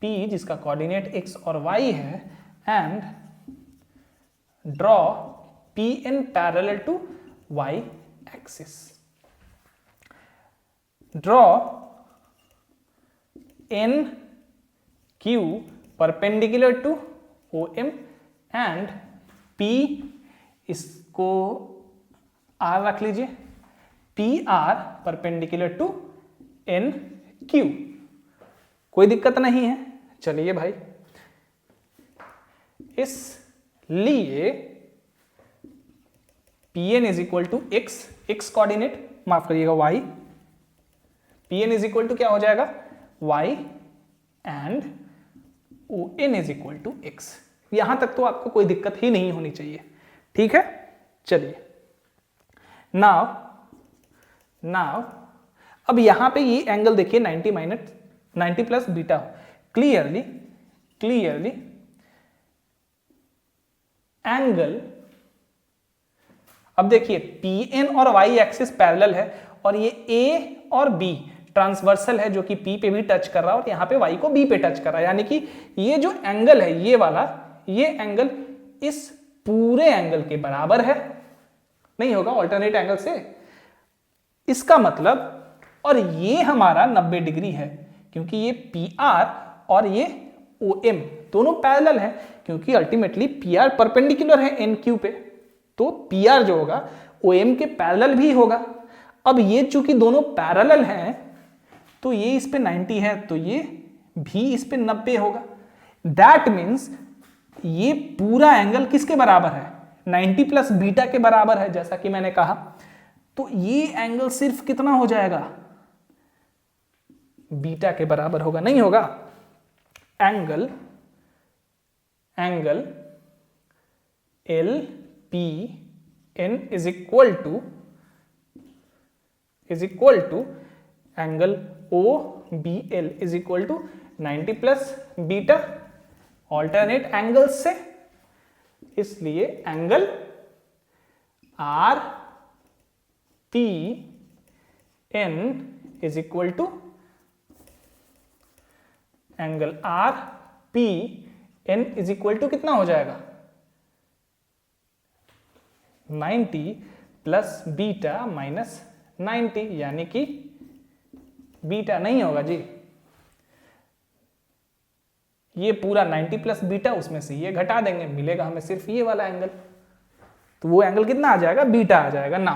P जिसका कोऑर्डिनेट x और y है and draw Pn parallel to y axis. Draw N Q perpendicular to O M and P, इसको आर रख लीजिए, P R perpendicular to N Q. कोई दिक्कत नहीं है। चलिए भाई, इसलिए P N is equal to X coordinate, माफ करिएगा Y, P N is equal to क्या हो जाएगा? y and ON is equal to x। यहां तक तो आपको कोई दिक्कत ही नहीं होनी चाहिए, ठीक है। चलिए नाउ अब यहां पे ये एंगल देखिए 90 माइनस 90 प्लस बीटा हो। क्लियरली एंगल, अब देखिए पीएन और वाई एक्सिस पैरेलल है और ये ए और बी ट्रांसवर्सल है जो कि पी पे भी टच कर रहा है और यहाँ पे वाई को बी पे टच कर रहा है, यानी कि ये जो एंगल है ये वाला, ये एंगल इस पूरे एंगल के बराबर है, नहीं होगा ऑल्टरनेट एंगल से। इसका मतलब, और ये हमारा 90 डिग्री है क्योंकि ये पी आर और ये ओ एम दोनों पैरेलल हैं, क्योंकि अल्टीमेटली पी आर परपेंडिकुलर है एन क्यू पे, तो पी आर जो होगा ओ एम के पैरेलल भी होगा। अब ये चूंकि दोनों पैरेलल हैं तो ये इस पे 90 है तो ये भी इस पे 90 होगा। दैट मीन्स ये पूरा एंगल किसके बराबर है, 90 प्लस बीटा के बराबर है, जैसा कि मैंने कहा। तो ये एंगल सिर्फ कितना हो जाएगा, बीटा के बराबर होगा, नहीं होगा। Angle L P N is equal to angle O B L is equal to 90 plus beta, alternate angle से, इसलिए angle R P N is equal to angle R P N is equal to कितना हो जाएगा, 90 plus beta minus 90, यानी कि beta नहीं होगा जी, ये पूरा 90 प्लस बीटा, उसमें से ये घटा देंगे, मिलेगा हमें सिर्फ ये वाला एंगल। तो वो एंगल कितना आ जाएगा, बीटा आ जाएगा ना।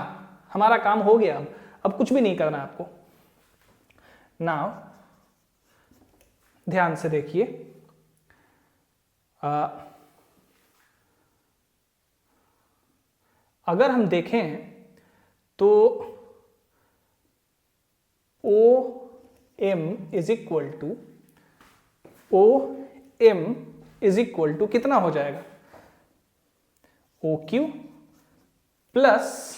हमारा काम हो गया, अब कुछ भी नहीं करना आपको। नाउ ध्यान से देखिए, अगर हम देखें तो O M is equal to कितना हो जाएगा, O Q plus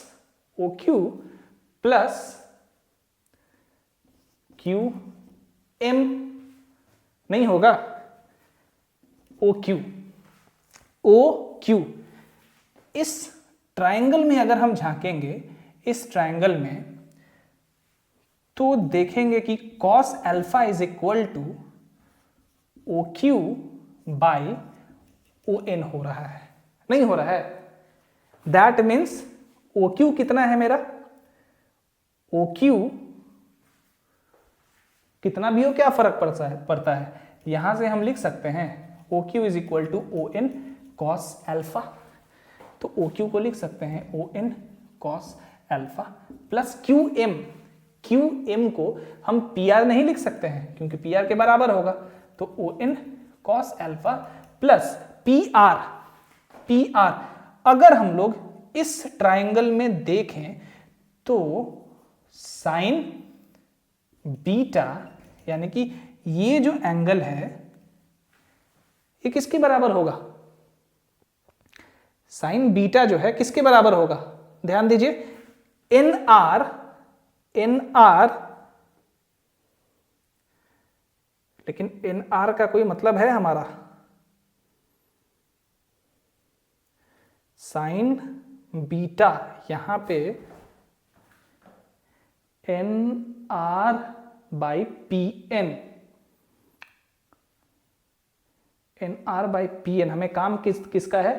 Q M, नहीं होगा, ओ क्यू। इस ट्रायंगल में अगर हम झांकेंगे, इस ट्रायंगल में, तो देखेंगे कि cos alpha is equal to O Q by O N हो रहा है, नहीं हो रहा है। दैट मीन्स ओ क्यू कितना है मेरा, ओ क्यू कितना भी हो क्या फर्क पड़ता है, यहां से हम लिख सकते हैं O Q is equal to O N cos alpha, तो ओ क्यू को लिख सकते हैं O N cos alpha plus Q M को हम पी आर नहीं लिख सकते हैं क्योंकि पी आर के बराबर होगा, तो O N cos alpha plus P R. अगर हम लोग इस ट्रायंगल में देखें तो साइन बीटा, यानी कि ये जो एंगल है ये किसके बराबर होगा, साइन बीटा जो है किसके बराबर होगा, ध्यान दीजिए, एन आर, लेकिन एन आर का कोई मतलब है हमारा, साइन बीटा यहां पे N R by P N, N R by P N, हमें काम किसका है,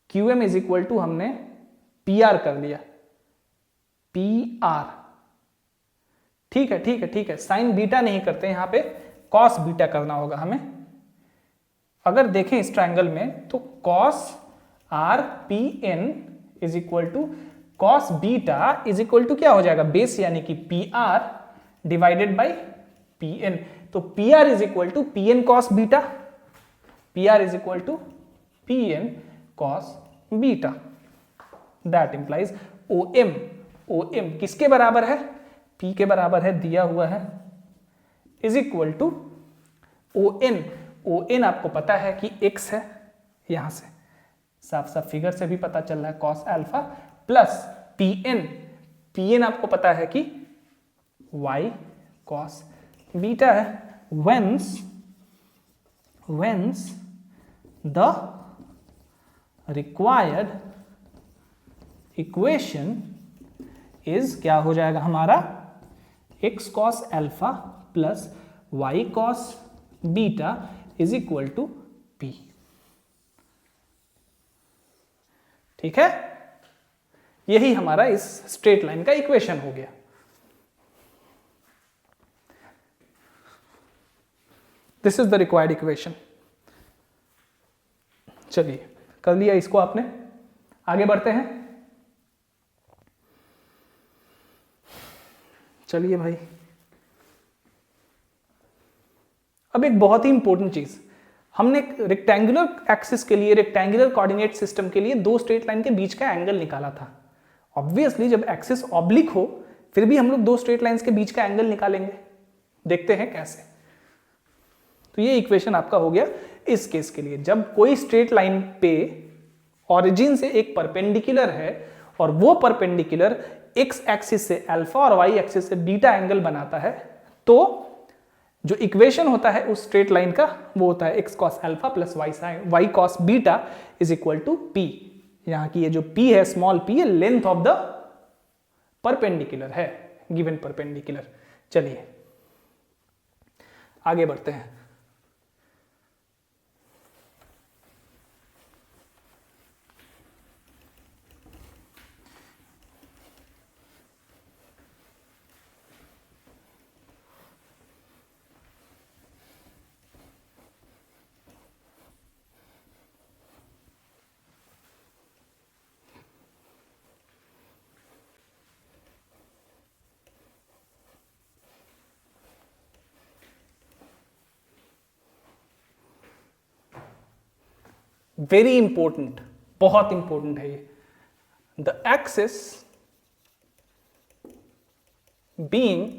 Q M is equal to हमने पी आर कर लिया, पी आर, ठीक है, साइन बीटा नहीं करते यहां पे, कॉस बीटा करना होगा हमें। अगर देखें इस ट्रायंगल में तो cos R P N is equal to cos beta is equal to क्या हो जाएगा, बेस यानी कि P R divided by P N, तो P R is equal to P N cos beta, P R is equal to P N cos beta. That implies O M किसके बराबर है, P के बराबर है, दिया हुआ है, is equal to O N आपको पता है कि x है, यहां से साफ साफ फिगर से भी पता चल रहा है, cos alpha plus P N आपको पता है कि y cos बीटा है whence the required equation is क्या हो जाएगा हमारा x cos alpha plus y cos beta is equal to p। ठीक है, यही हमारा इस स्ट्रेट लाइन का इक्वेशन हो गया। This is the required equation. चलिए कर लिया इसको आपने, आगे बढ़ते हैं। चलिए भाई, अब एक बहुत ही इंपॉर्टेंट चीज, हमने रेक्टेंगुलर एक्सिस के लिए, रेक्टेंगुलर कोऑर्डिनेट सिस्टम के लिए दो स्ट्रेट लाइन के बीच का एंगल निकाला था। ऑब्वियसली जब एक्सिस ऑब्लिक हो फिर भी हम लोग दो स्ट्रेट लाइंस के बीच का एंगल निकालेंगे, देखते हैं कैसे। तो ये इक्वेशन आपका हो गया इस केस के लिए, जब कोई स्ट्रेट लाइन पे ओरिजिन से एक परपेंडिकुलर है और वो परपेंडिकुलर एक्स एक्सिस से अल्फा और वाई एक्सिस से बीटा एंगल बनाता है, तो जो इक्वेशन होता है उस स्ट्रेट लाइन का वो होता है X cos alpha plus Y cos beta is equal to P. यहां की ये जो पी है, स्मॉल पी, है लेंथ ऑफ द परपेंडिकुलर है, गिवन परपेंडिकुलर। चलिए आगे बढ़ते हैं। वेरी इंपॉर्टेंट, बहुत इंपॉर्टेंट है ये। The axis being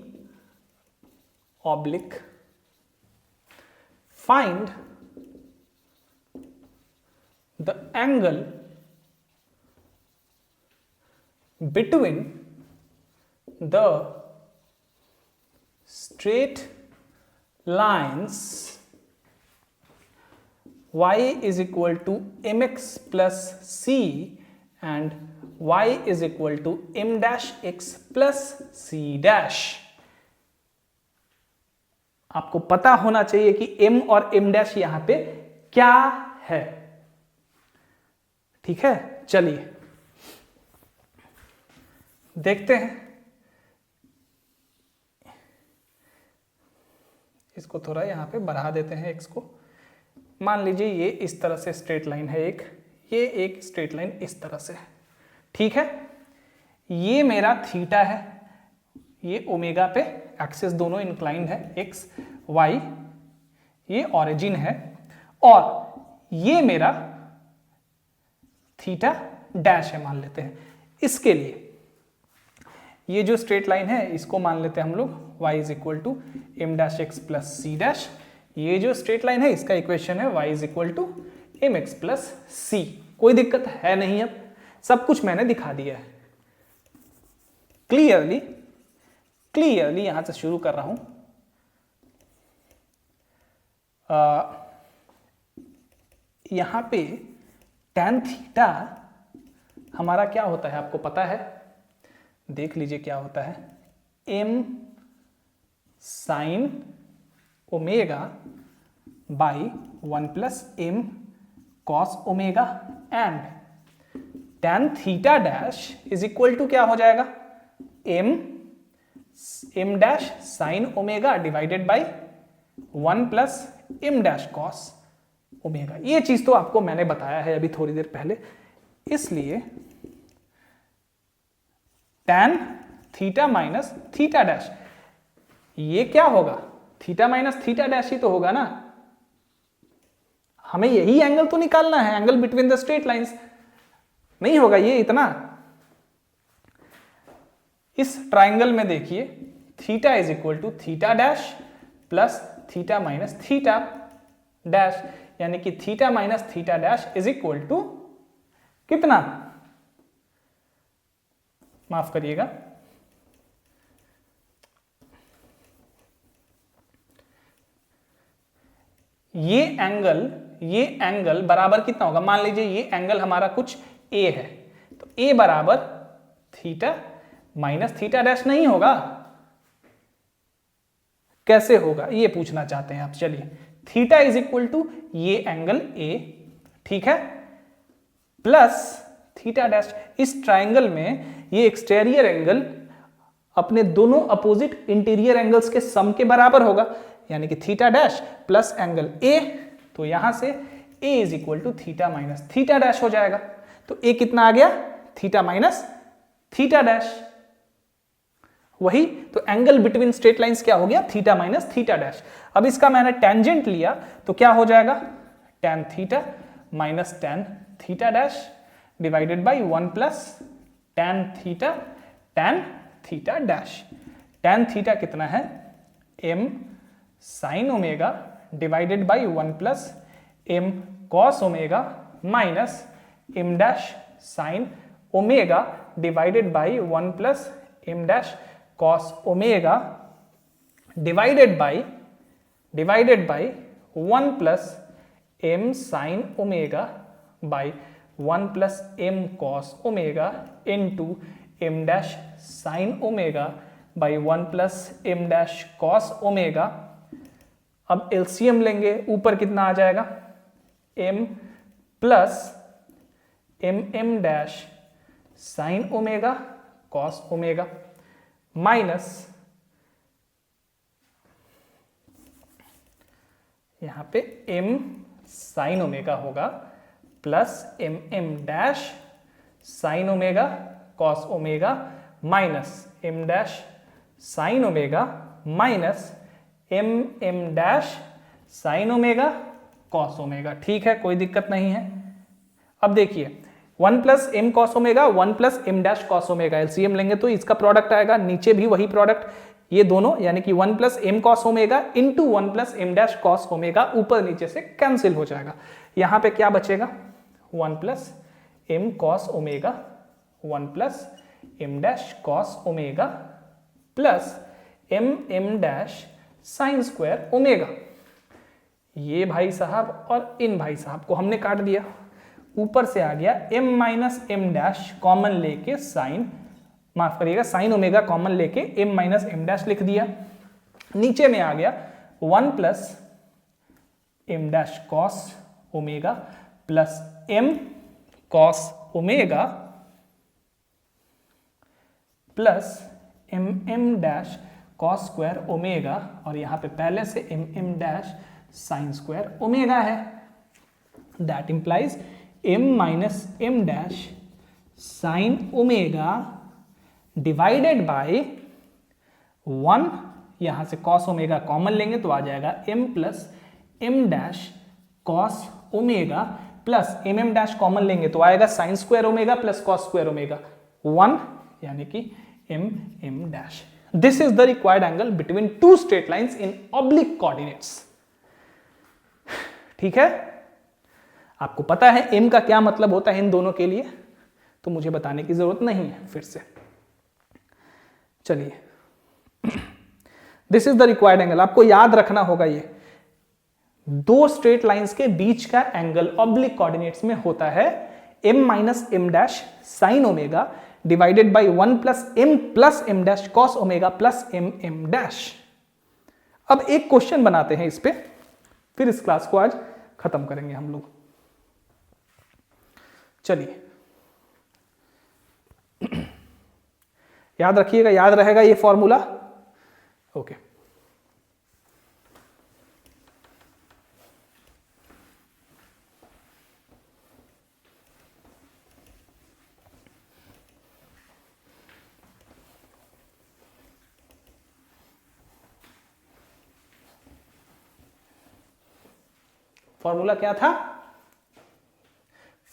oblique, find the angle between the straight lines y is equal to mx plus c and y is equal to m dash x plus c dash। आपको पता होना चाहिए कि m और m dash यहां पे क्या है। ठीक है, चलिए देखते हैं। इसको थोड़ा यहां पे बढ़ा देते हैं x को। मान लीजिए ये इस तरह से स्ट्रेट लाइन है एक, ये एक स्ट्रेट लाइन इस तरह से है। ठीक है, ये मेरा थीटा है, ये ओमेगा पे एक्सिस दोनों इंक्लाइंड है, एक्स वाई, ये ओरिजिन है, और ये मेरा थीटा डैश है मान लेते हैं। इसके लिए ये जो स्ट्रेट लाइन है इसको मान लेते हैं हम लोग y is equal to m dash x plus c dash. ये जो स्ट्रेट लाइन है इसका इक्वेशन है y is equal to m x plus c. कोई दिक्कत है नहीं, अब सब कुछ मैंने दिखा दिया है क्लियरली। यहां से शुरू कर रहा हूं। यहां पे tan थीटा हमारा क्या होता है आपको पता है, देख लीजिए क्या होता है, m sine omega by 1 plus m cos omega, and tan theta dash is equal to क्या हो जाएगा, m dash sine omega divided by 1 plus m dash cos omega. ये चीज तो आपको मैंने बताया है अभी थोड़ी देर पहले। इसलिए tan theta minus theta dash, ये क्या होगा, थीटा माइनस थीटा डैश ही तो होगा ना। हमें यही एंगल तो निकालना है, angle between the straight lines. नहीं होगा ये इतना। इस ट्राइंगल में देखिए theta is equal to theta dash plus theta minus theta dash, यानी कि theta minus theta dash is equal to कितना, माफ करिएगा, ये एंगल बराबर कितना होगा, मान लीजिए ये एंगल हमारा कुछ ए है, तो ए बराबर थीटा माइनस थीटा डैश नहीं होगा, कैसे होगा ये पूछना चाहते हैं आप। चलिए, थीटा इज इक्वल टू ये एंगल ए, ठीक है, प्लस थीटा डैश। इस ट्राइंगल में ये एक्सटेरियर एंगल अपने दोनों अपोजिट इंटीरियर एंगल्स के सम के बराबर होगा, यानी कि theta dash plus angle A, तो यहां से A is equal to theta minus theta dash हो जाएगा। तो ए कितना आ गया, थीटा माइनस थीटा डैश। वही तो एंगल बिटवीन स्ट्रेट लाइंस क्या हो गया, थीटा माइनस थीटा डैश। अब इसका मैंने टेंजेंट लिया तो क्या हो जाएगा, tan theta minus tan theta dash divided by 1 plus tan theta dash. tan theta कितना है, m sine omega divided by 1 plus m cos omega minus m dash sine omega divided by 1 plus m dash cos omega divided by 1 plus m sine omega by 1 plus m cos omega into m dash sine omega by 1 plus m dash cos omega. अब LCM लेंगे, ऊपर कितना आ जाएगा, m plus m dash sine omega cos omega minus यहां पे m sine omega होगा plus m dash sine omega cos omega minus m dash sine omega minus m dash sine omega cos omega. ठीक है, कोई दिक्कत नहीं है। अब देखिए 1 plus m cos omega 1 plus m dash cos omega, LCM लेंगे तो इसका प्रोडक्ट आएगा, नीचे भी वही प्रोडक्ट, ये दोनों यानी कि 1 plus m cos omega into 1 plus m dash cos omega ऊपर नीचे से कैंसिल हो जाएगा। यहां पे क्या बचेगा, 1 plus m cos omega 1 plus m dash cos omega plus m dash sine square omega. ये भाई साहब और इन भाई साहब को हमने काट दिया, ऊपर से आ गया m minus m dash common लेके साइन, माफ करिएगा साइन ओमेगा कॉमन लेके m माइनस m डैश लिख दिया, नीचे में आ गया 1 plus m dash cos omega plus m cos omega plus m dash cos square omega, और यहां पे पहले से m dash sine square omega है। That implies m minus m dash sine omega divided by 1, यहां से कॉस ओमेगा कॉमन लेंगे तो आ जाएगा m plus m dash cos omega plus m dash common लेंगे तो आएगा sign square omega plus cos square omega 1, यानी कि m dash. This is the required angle between two straight lines in oblique coordinates. ठीक है, आपको पता है m का क्या मतलब होता है इन दोनों के लिए, तो मुझे बताने की जरूरत नहीं है फिर से। चलिए, this is the required angle, आपको याद रखना होगा ये दो स्ट्रेट लाइंस के बीच का एंगल ऑब्लिक कोऑर्डिनेट्स में होता है m minus m dash sine omega divided by 1 plus m dash cos omega plus m dash. अब एक क्वेश्चन बनाते हैं इस पे, फिर इस क्लास को आज खत्म करेंगे हम लोग। चलिए, याद रखिएगा, याद रहेगा ये फॉर्मूला। ओके, फॉर्मूला क्या था,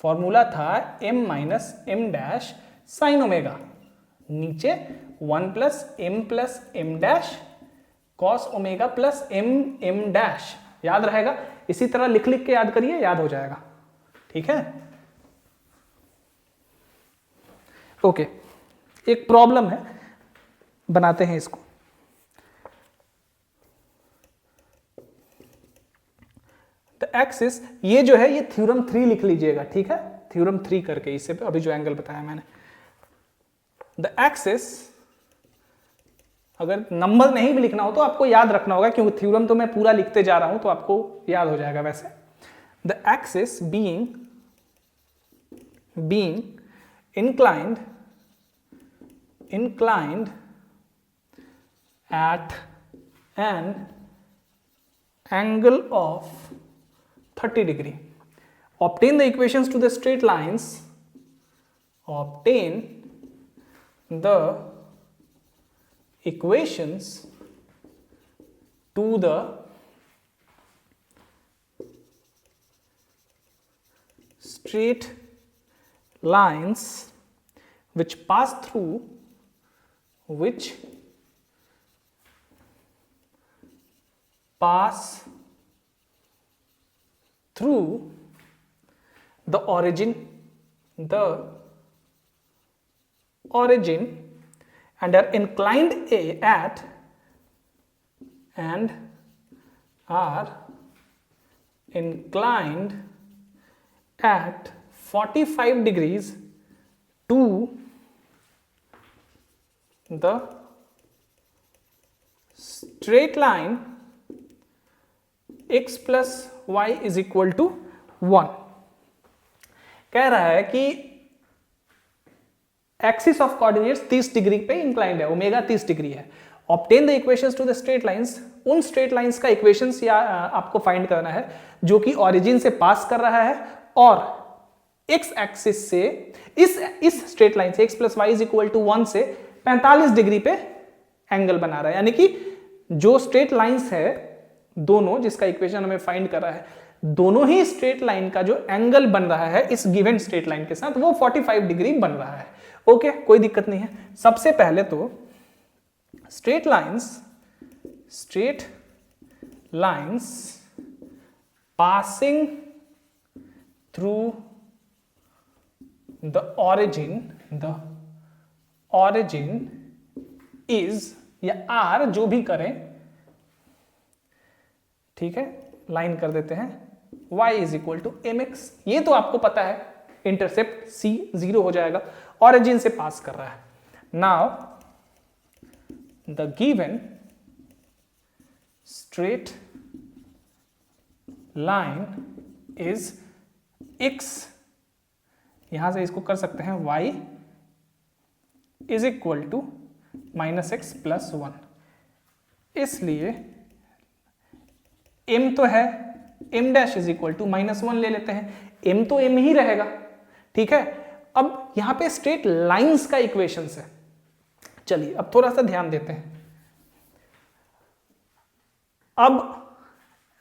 फॉर्मूला था m minus m dash sine omega, नीचे 1 plus m dash cos omega plus m dash. याद रहेगा, इसी तरह लिख लिख के याद करिए, याद हो जाएगा। ठीक है, ओके, एक प्रॉब्लम है, बनाते हैं इसको। एक्सिस, ये जो है ये थ्योरम 3 लिख लीजिएगा, ठीक है, थ्योरम 3 करके इससे अभी जो एंगल बताया मैंने। द एक्सिस, अगर नंबर नहीं भी लिखना हो तो आपको याद रखना होगा, क्योंकि थ्योरम तो मैं पूरा लिखते जा रहा हूं तो आपको याद हो जाएगा वैसे। The axis being inclined at an angle of 30 degree. Obtain the equations to the straight lines. Obtain the equations to the straight lines which pass through the origin and are inclined at 45 degrees to the straight line x plus y is equal to 1। कह रहा है कि axis of coordinates 30 degree पे inclined है, omega 30 degree है। Obtain the equations to the straight lines, उन straight lines का equations या आपको फाइंड करना है जो कि ओरिजिन से पास कर रहा है और एक्स एक्सिस से इस स्ट्रेट लाइन से x plus y is equal to 1 से 45 डिग्री पे एंगल बना रहा है। यानी कि जो स्ट्रेट लाइंस है दोनों, जिसका इक्वेशन हमें फाइंड कर रहा है, दोनों ही स्ट्रेट लाइन का जो एंगल बन रहा है इस गिवन स्ट्रेट लाइन के साथ वो 45 डिग्री बन रहा है। ओके, कोई दिक्कत नहीं है। सबसे पहले तो straight lines passing through the origin is या r जो भी करें, ठीक है, लाइन कर देते हैं y is equal to mx। ये तो आपको पता है, इंटरसेप्ट c 0 हो जाएगा, ऑरिजिन से पास कर रहा है। Now the given straight line is x, यहां से इसको कर सकते हैं y is equal to minus x plus 1। इसलिए m तो है, m dash is equal to minus 1 ले लेते हैं, m तो m ही रहेगा, ठीक है। अब यहां पे स्ट्रेट लाइंस का इक्वेशन है। चलिए अब थोड़ा सा ध्यान देते हैं। अब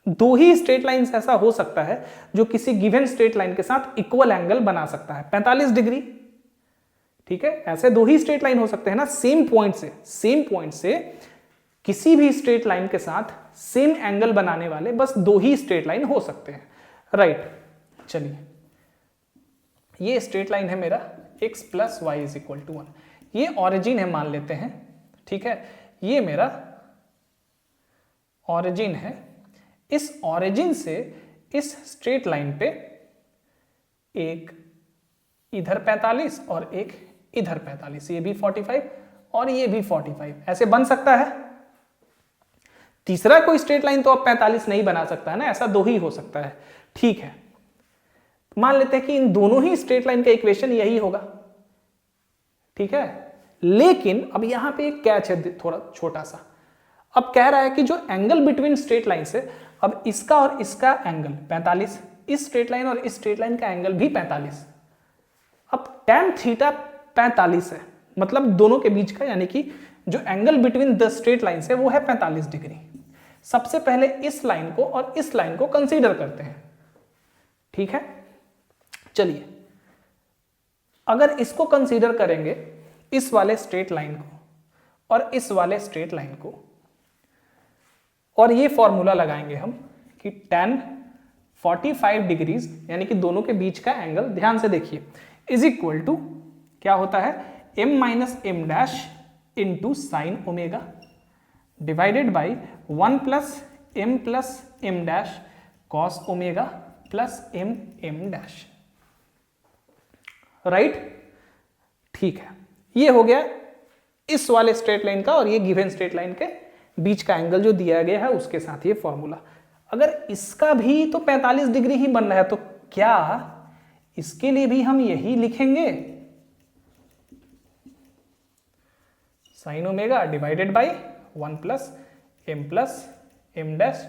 दो ही स्ट्रेट लाइंस ऐसा हो सकता है जो किसी गिवन स्ट्रेट लाइन के साथ इक्वल एंगल बना सकता है, 45 डिग्री, ठीक है। ऐसे दो ही स्ट्रेट लाइन हो सकते हैं ना, सेम पॉइंट से किसी भी स्ट्रेट लाइन के साथ सेम एंगल बनाने वाले बस दो ही स्ट्रेट लाइन हो सकते हैं, राइट। चलिए ये स्ट्रेट लाइन है मेरा x plus y is equal to 1, ये ऑरिजिन है मान लेते हैं, ठीक है। ये मेरा ऑरिजिन है। इस ऑरिजिन से इस स्ट्रेट लाइन पे एक इधर 45 और एक इधर 45, ये भी 45 और ये भी 45, ऐसे बन सकता है। तीसरा कोई स्ट्रेट लाइन तो अब 45 नहीं बना सकता है ना, ऐसा दो ही हो सकता है, ठीक है। मान लेते हैं कि इन दोनों ही स्ट्रेट लाइन का इक्वेशन यही होगा, ठीक है। लेकिन अब यहां पे एक कैच है थोड़ा छोटा सा। अब कह रहा है कि जो एंगल बिटवीन स्ट्रेट लाइन से, अब इसका और इसका एंगल 45, इस स्ट्रेट लाइन और इस स्ट्रेट लाइन का एंगल भी 45। अब tan थीटा 45 है, मतलब दोनों के बीच का, यानी कि जो angle between the straight line है वो है 45 डिग्री। सबसे पहले इस लाइन को और इस लाइन को कंसीडर करते हैं, ठीक है। चलिए अगर इसको कंसीडर करेंगे, इस वाले स्ट्रेट लाइन को और इस वाले स्ट्रेट लाइन को, और ये फॉर्मूला लगाएंगे हम कि tan 45 डिग्रीज यानी कि दोनों के बीच का एंगल, ध्यान से देखिए, इज इक्वल टू क्या होता है, m minus m dash into sine omega divided by 1 plus m dash cos omega plus m m dash, right. ठीक है, ये हो गया इस वाले स्ट्रेट लाइन का और ये गिवन स्ट्रेट लाइन के बीच का एंगल जो दिया गया है उसके साथ ये फॉर्मूला। अगर इसका भी तो 45 डिग्री ही बन रहा है तो क्या इसके लिए भी हम यही लिखेंगे, sine omega divided by 1 plus m dash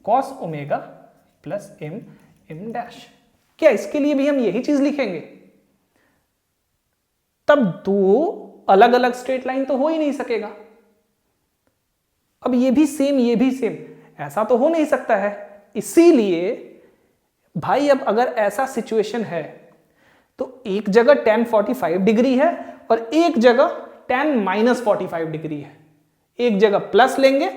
cos omega plus m m dash. क्या इसके लिए भी हम यही चीज लिखेंगे? तब दो अलग अलग स्ट्रेट लाइन तो हो ही नहीं सकेगा। अब ये भी सेम ये भी सेम, ऐसा तो हो नहीं सकता है। इसीलिए भाई अब अगर ऐसा सिचुएशन है तो एक जगह tan 45 डिग्री है और एक जगह tan -45 डिग्री है, एक जगह प्लस लेंगे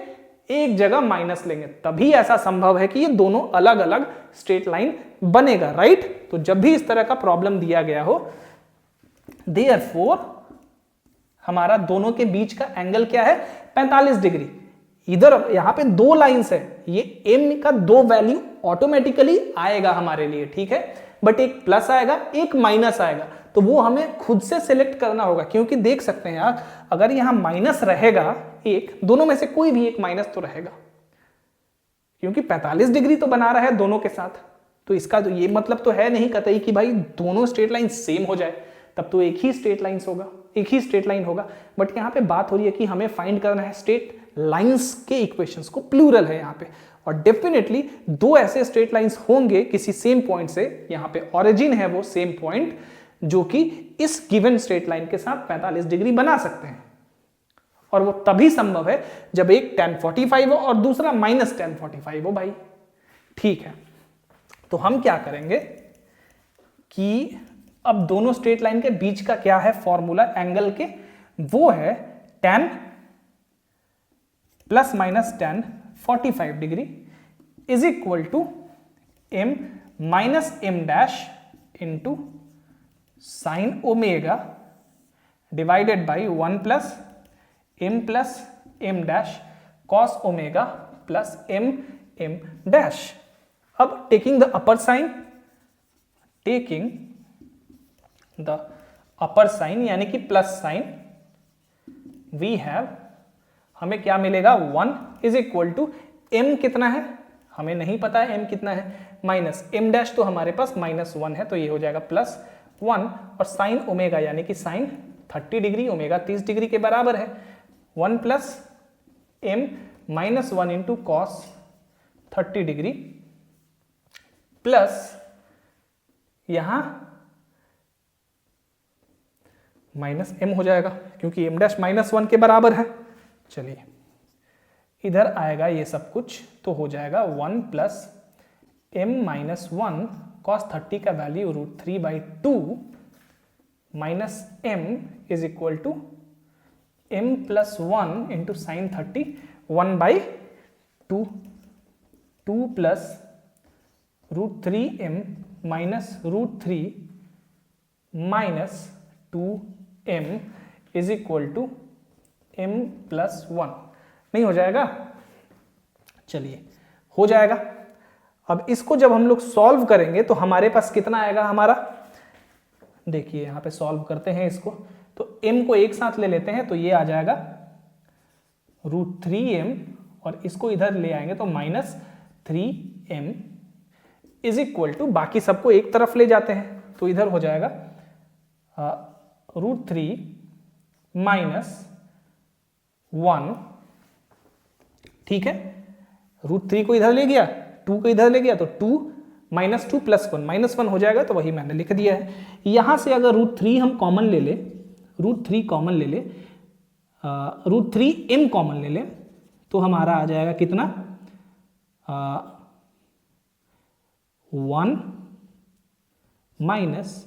एक जगह माइनस लेंगे, तभी ऐसा संभव है कि ये दोनों अलग अलग स्ट्रेट लाइन बनेगा, राइट। तो जब भी इस तरह का प्रॉब्लम दिया गया हो, देयरफॉर हमारा दोनों के बीच का एंगल क्या है, 45 डिग्री। इधर यहां पे दो लाइंस है, ये m का दो वैल्यू ऑटोमेटिकली आएगा हमारे लिए, ठीक है, बट एक प्लस आएगा एक माइनस आएगा, तो वो हमें खुद से सिलेक्ट करना होगा। क्योंकि देख सकते हैं यार, अगर यहां माइनस रहेगा एक, दोनों में से कोई भी एक माइनस तो रहेगा, क्योंकि 45 डिग्री तो बना रहा है दोनों के साथ। तो इसका तो ये मतलब तो है नहीं कतई कि भाई दोनों स्ट्रेट लाइन सेम हो जाए, तब तो एक ही स्ट्रेट लाइन होगा। बट यहाँ पे बात हो रही है कि हमें फाइंड करना है स्ट्रेट लाइंस के इक्वेशंस को, प्लूरल है यहाँ पे, और डेफिनेटली दो ऐसे स्ट्रेट लाइंस होंगे किसी सेम पॉइंट से, यहाँ पे ओरिजिन है वो सेम पॉइंट, जो कि इस गिवन स्ट्रेट लाइन के साथ 45 डिग्री बना सकते हैं। और वो तभी संभव है जब एक tan 45 हो और दूसरा -tan 45 हो भाई, ठीक है। तो हम क्या करेंगे कि अब दोनों स्ट्रेट लाइन के बीच का क्या है फॉर्मूला एंगल के, वो है tan ±tan 45 degree is equal to m -m dash into sine omega divided by 1 plus m dash cos omega plus m dash. अब टेकिंग द अपर साइन यानी कि प्लस साइन, वी हैव, हमें क्या मिलेगा, 1 is equal to m कितना है हमें नहीं पता है, m कितना है, माइनस m डैश तो हमारे पास -1 है, तो ये हो जाएगा +1, और साइन ओमेगा यानी कि साइन 30 डिग्री, ओमेगा 30 डिग्री के बराबर है, 1 plus m -1 into cos 30 degree plus यहां -m हो जाएगा क्योंकि m डैश -1 के बराबर है। चलिए इधर आएगा ये सब कुछ, तो हो जाएगा 1 प्लस m -1 cos 30 का value √3/2 minus m is equal to m plus 1 into sine 30 1/2, 2 plus √3m minus √3 minus 2m is equal to m plus 1। नहीं हो जाएगा? चलिए हो जाएगा। अब इसको जब हम लोग सॉल्व करेंगे तो हमारे पास कितना आएगा हमारा, देखिए यहां पे सॉल्व करते हैं इसको, तो m को एक साथ ले लेते हैं तो ये आ जाएगा √3m, और इसको इधर ले आएंगे तो -3m इज इक्वल टू, बाकी सबको एक तरफ ले जाते हैं तो इधर हो जाएगा √3 माइनस 1, ठीक है, √3 को इधर ले गया, 2 को इधर ले गया, तो 2 माइनस 2 प्लस 1, -1 हो जाएगा, तो वही मैंने लिख दिया है। यहां से अगर √3 हम कॉमन ले ले, √3 कॉमन ले ले, √3m कॉमन ले ले, तो हमारा आ जाएगा कितना, 1 माइनस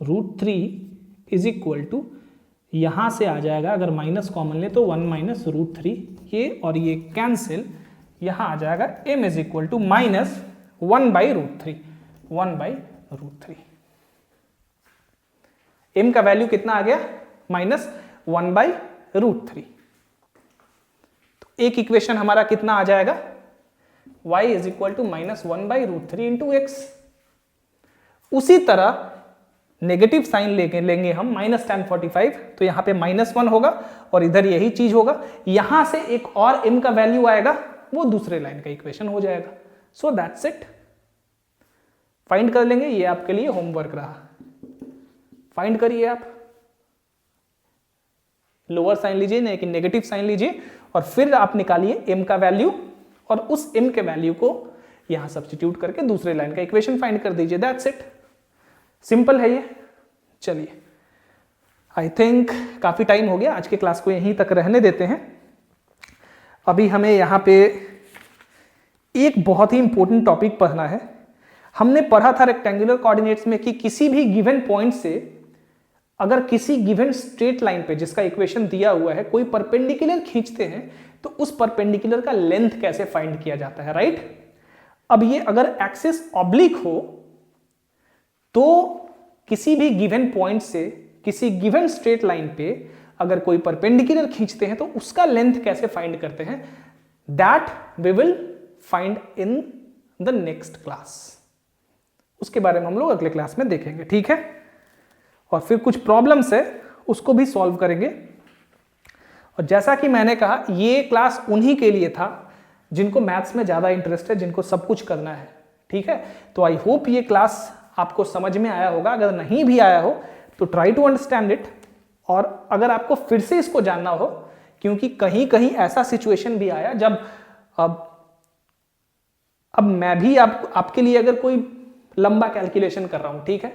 √3 इज इक्वल टू, यहां से आ जाएगा अगर माइनस कॉमन ले तो 1 माइनस √3, ये और ये कैंसिल, यहां आ जाएगा m is equal to minus 1/√3, 1/√3। m का वैल्यू कितना आ गया, -1/√3। तो एक इक्वेशन हमारा कितना आ जाएगा, y is equal to -1/√3 into x. उसी तरह नेगेटिव साइन लेंगे हम -tan45, तो यहां पे -1 होगा और इधर यही चीज होगा। यहां से एक और m का वैल्यू आएगा, वो दूसरे लाइन का इक्वेशन हो जाएगा। सो दैट्स इट, फाइंड कर लेंगे। ये आपके लिए होमवर्क रहा, फाइंड करिए आप। लोअर साइन लीजिए, लेकिन नेगेटिव साइन लीजिए और फिर आप निकालिए m का वैल्यू और उस m के वैल्यू को यहां सब्स्टिट्यूट करके दूसरे लाइन का इक्वेशन फाइंड कर दीजिए। दैट्स इट, सिंपल है ये। चलिए, आई थिंक काफी टाइम हो गया, आज के क्लास को यहीं तक रहने देते हैं। अभी हमें यहां पे एक बहुत ही इंपॉर्टेंट टॉपिक पढ़ना है। हमने पढ़ा था रेक्टेंगुलर कोऑर्डिनेट्स में कि किसी भी गिवन पॉइंट से अगर किसी गिवन स्ट्रेट लाइन पे जिसका इक्वेशन दिया हुआ है कोई परपेंडिकुलर खींचते हैं तो उस परपेंडिकुलर का लेंथ कैसे फाइंड किया जाता है, राइट। अब ये अगर एक्सिस ऑब्लिक हो तो किसी भी गिवन पॉइंट से किसी गिवन स्ट्रेट लाइन पे अगर कोई परपेंडिकुलर खींचते हैं तो उसका लेंथ कैसे फाइंड करते हैं, that we will find in the next class. उसके बारे में हम लोग अगले क्लास में देखेंगे, ठीक है। और फिर कुछ प्रॉब्लम्स है उसको भी सॉल्व करेंगे। और जैसा कि मैंने कहा, ये क्लास उन्हीं के लिए था जिनको मैथ्स में ज्यादा इंटरेस्ट है, जिनको सब कुछ करना है, ठीक है। तो आई होप ये क्लास आपको समझ में आया होगा। अगर नहीं भी आया हो तो ट्राई टू अंडरस्टैंड इट। और अगर आपको फिर से इसको जानना हो, क्योंकि कहीं कहीं ऐसा सिचुएशन भी आया जब अब मैं भी आपके लिए अगर कोई लंबा कैलकुलेशन कर रहा हूं, ठीक है।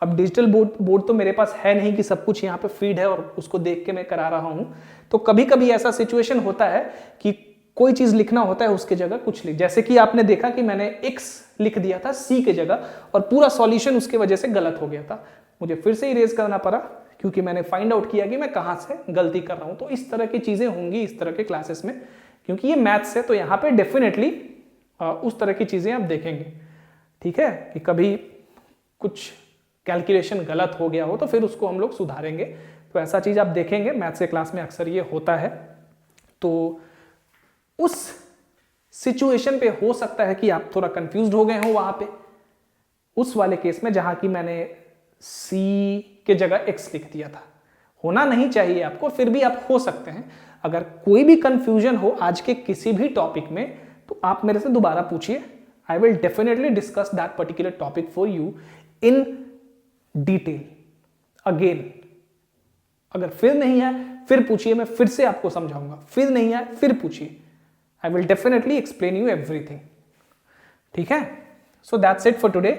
अब डिजिटल बोर्ड तो मेरे पास है नहीं कि सब कुछ यहाँ पे फीड है और उसको देख के मैं करा रहा हूं। तो कभी कभी ऐसा सिचुएशन होता है कि कोई चीज लिखना होता है उसके जगह कुछ लिख, जैसे कि आपने देखा कि मैंने x लिख दिया था c के जगह और पूरा सॉल्यूशन उसके वजह से गलत हो गया था। मुझे फिर से इरेज करना पड़ा क्योंकि मैंने फाइंड आउट किया कि मैं कहां से गलती कर रहा हूं। तो इस तरह की चीजें होंगी इस तरह के क्लासेस में, क्योंकि ये मैथ्स है तो यहाँ पे डेफिनेटली उस तरह की चीजें आप देखेंगे, ठीक है। कि कभी कुछ कैलकुलेशन गलत हो गया हो तो फिर उसको हम लोग सुधारेंगे। तो ऐसा चीज आप देखेंगे, मैथ्स के क्लास में अक्सर ये होता है। तो उस सिचुएशन पे हो सकता है कि आप थोड़ा कंफ्यूज्ड हो गए हो वहां पे, उस वाले केस में जहां कि मैंने c के जगह x लिख दिया था। होना नहीं चाहिए आपको, फिर भी आप हो सकते हैं। अगर कोई भी कंफ्यूजन हो आज के किसी भी टॉपिक में तो आप मेरे से दोबारा पूछिए। I will definitely discuss that particular topic for you in detail again. अगर फिर नहीं है फिर पूछिए, मैं फिर से आपको समझाऊंगा। फिर नहीं है फिर पूछिए, I will definitely explain you everything, ठीक है। So that's it for today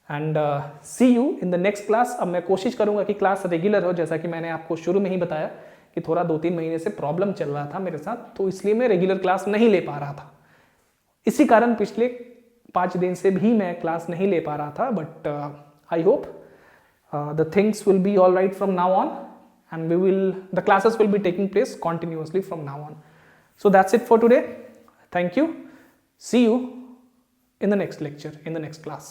and see you in the next class। अब मैं कोशिश करूंगा कि क्लास रेगुलर हो, जैसा कि मैंने आपको शुरू में ही बताया कि थोड़ा 2-3 महीने से प्रॉब्लम चल रहा था मेरे साथ, तो इसलिए मैं रेगुलर क्लास नहीं ले पा रहा था। इसी कारण पिछले 5 दिन से भी मैं क्लास नहीं ले पा रहा था। But I hope the things will be all right from now on and the classes will be taking place continuously from now on. So that's it for today. Thank you. See you in the next lecture, in the next class.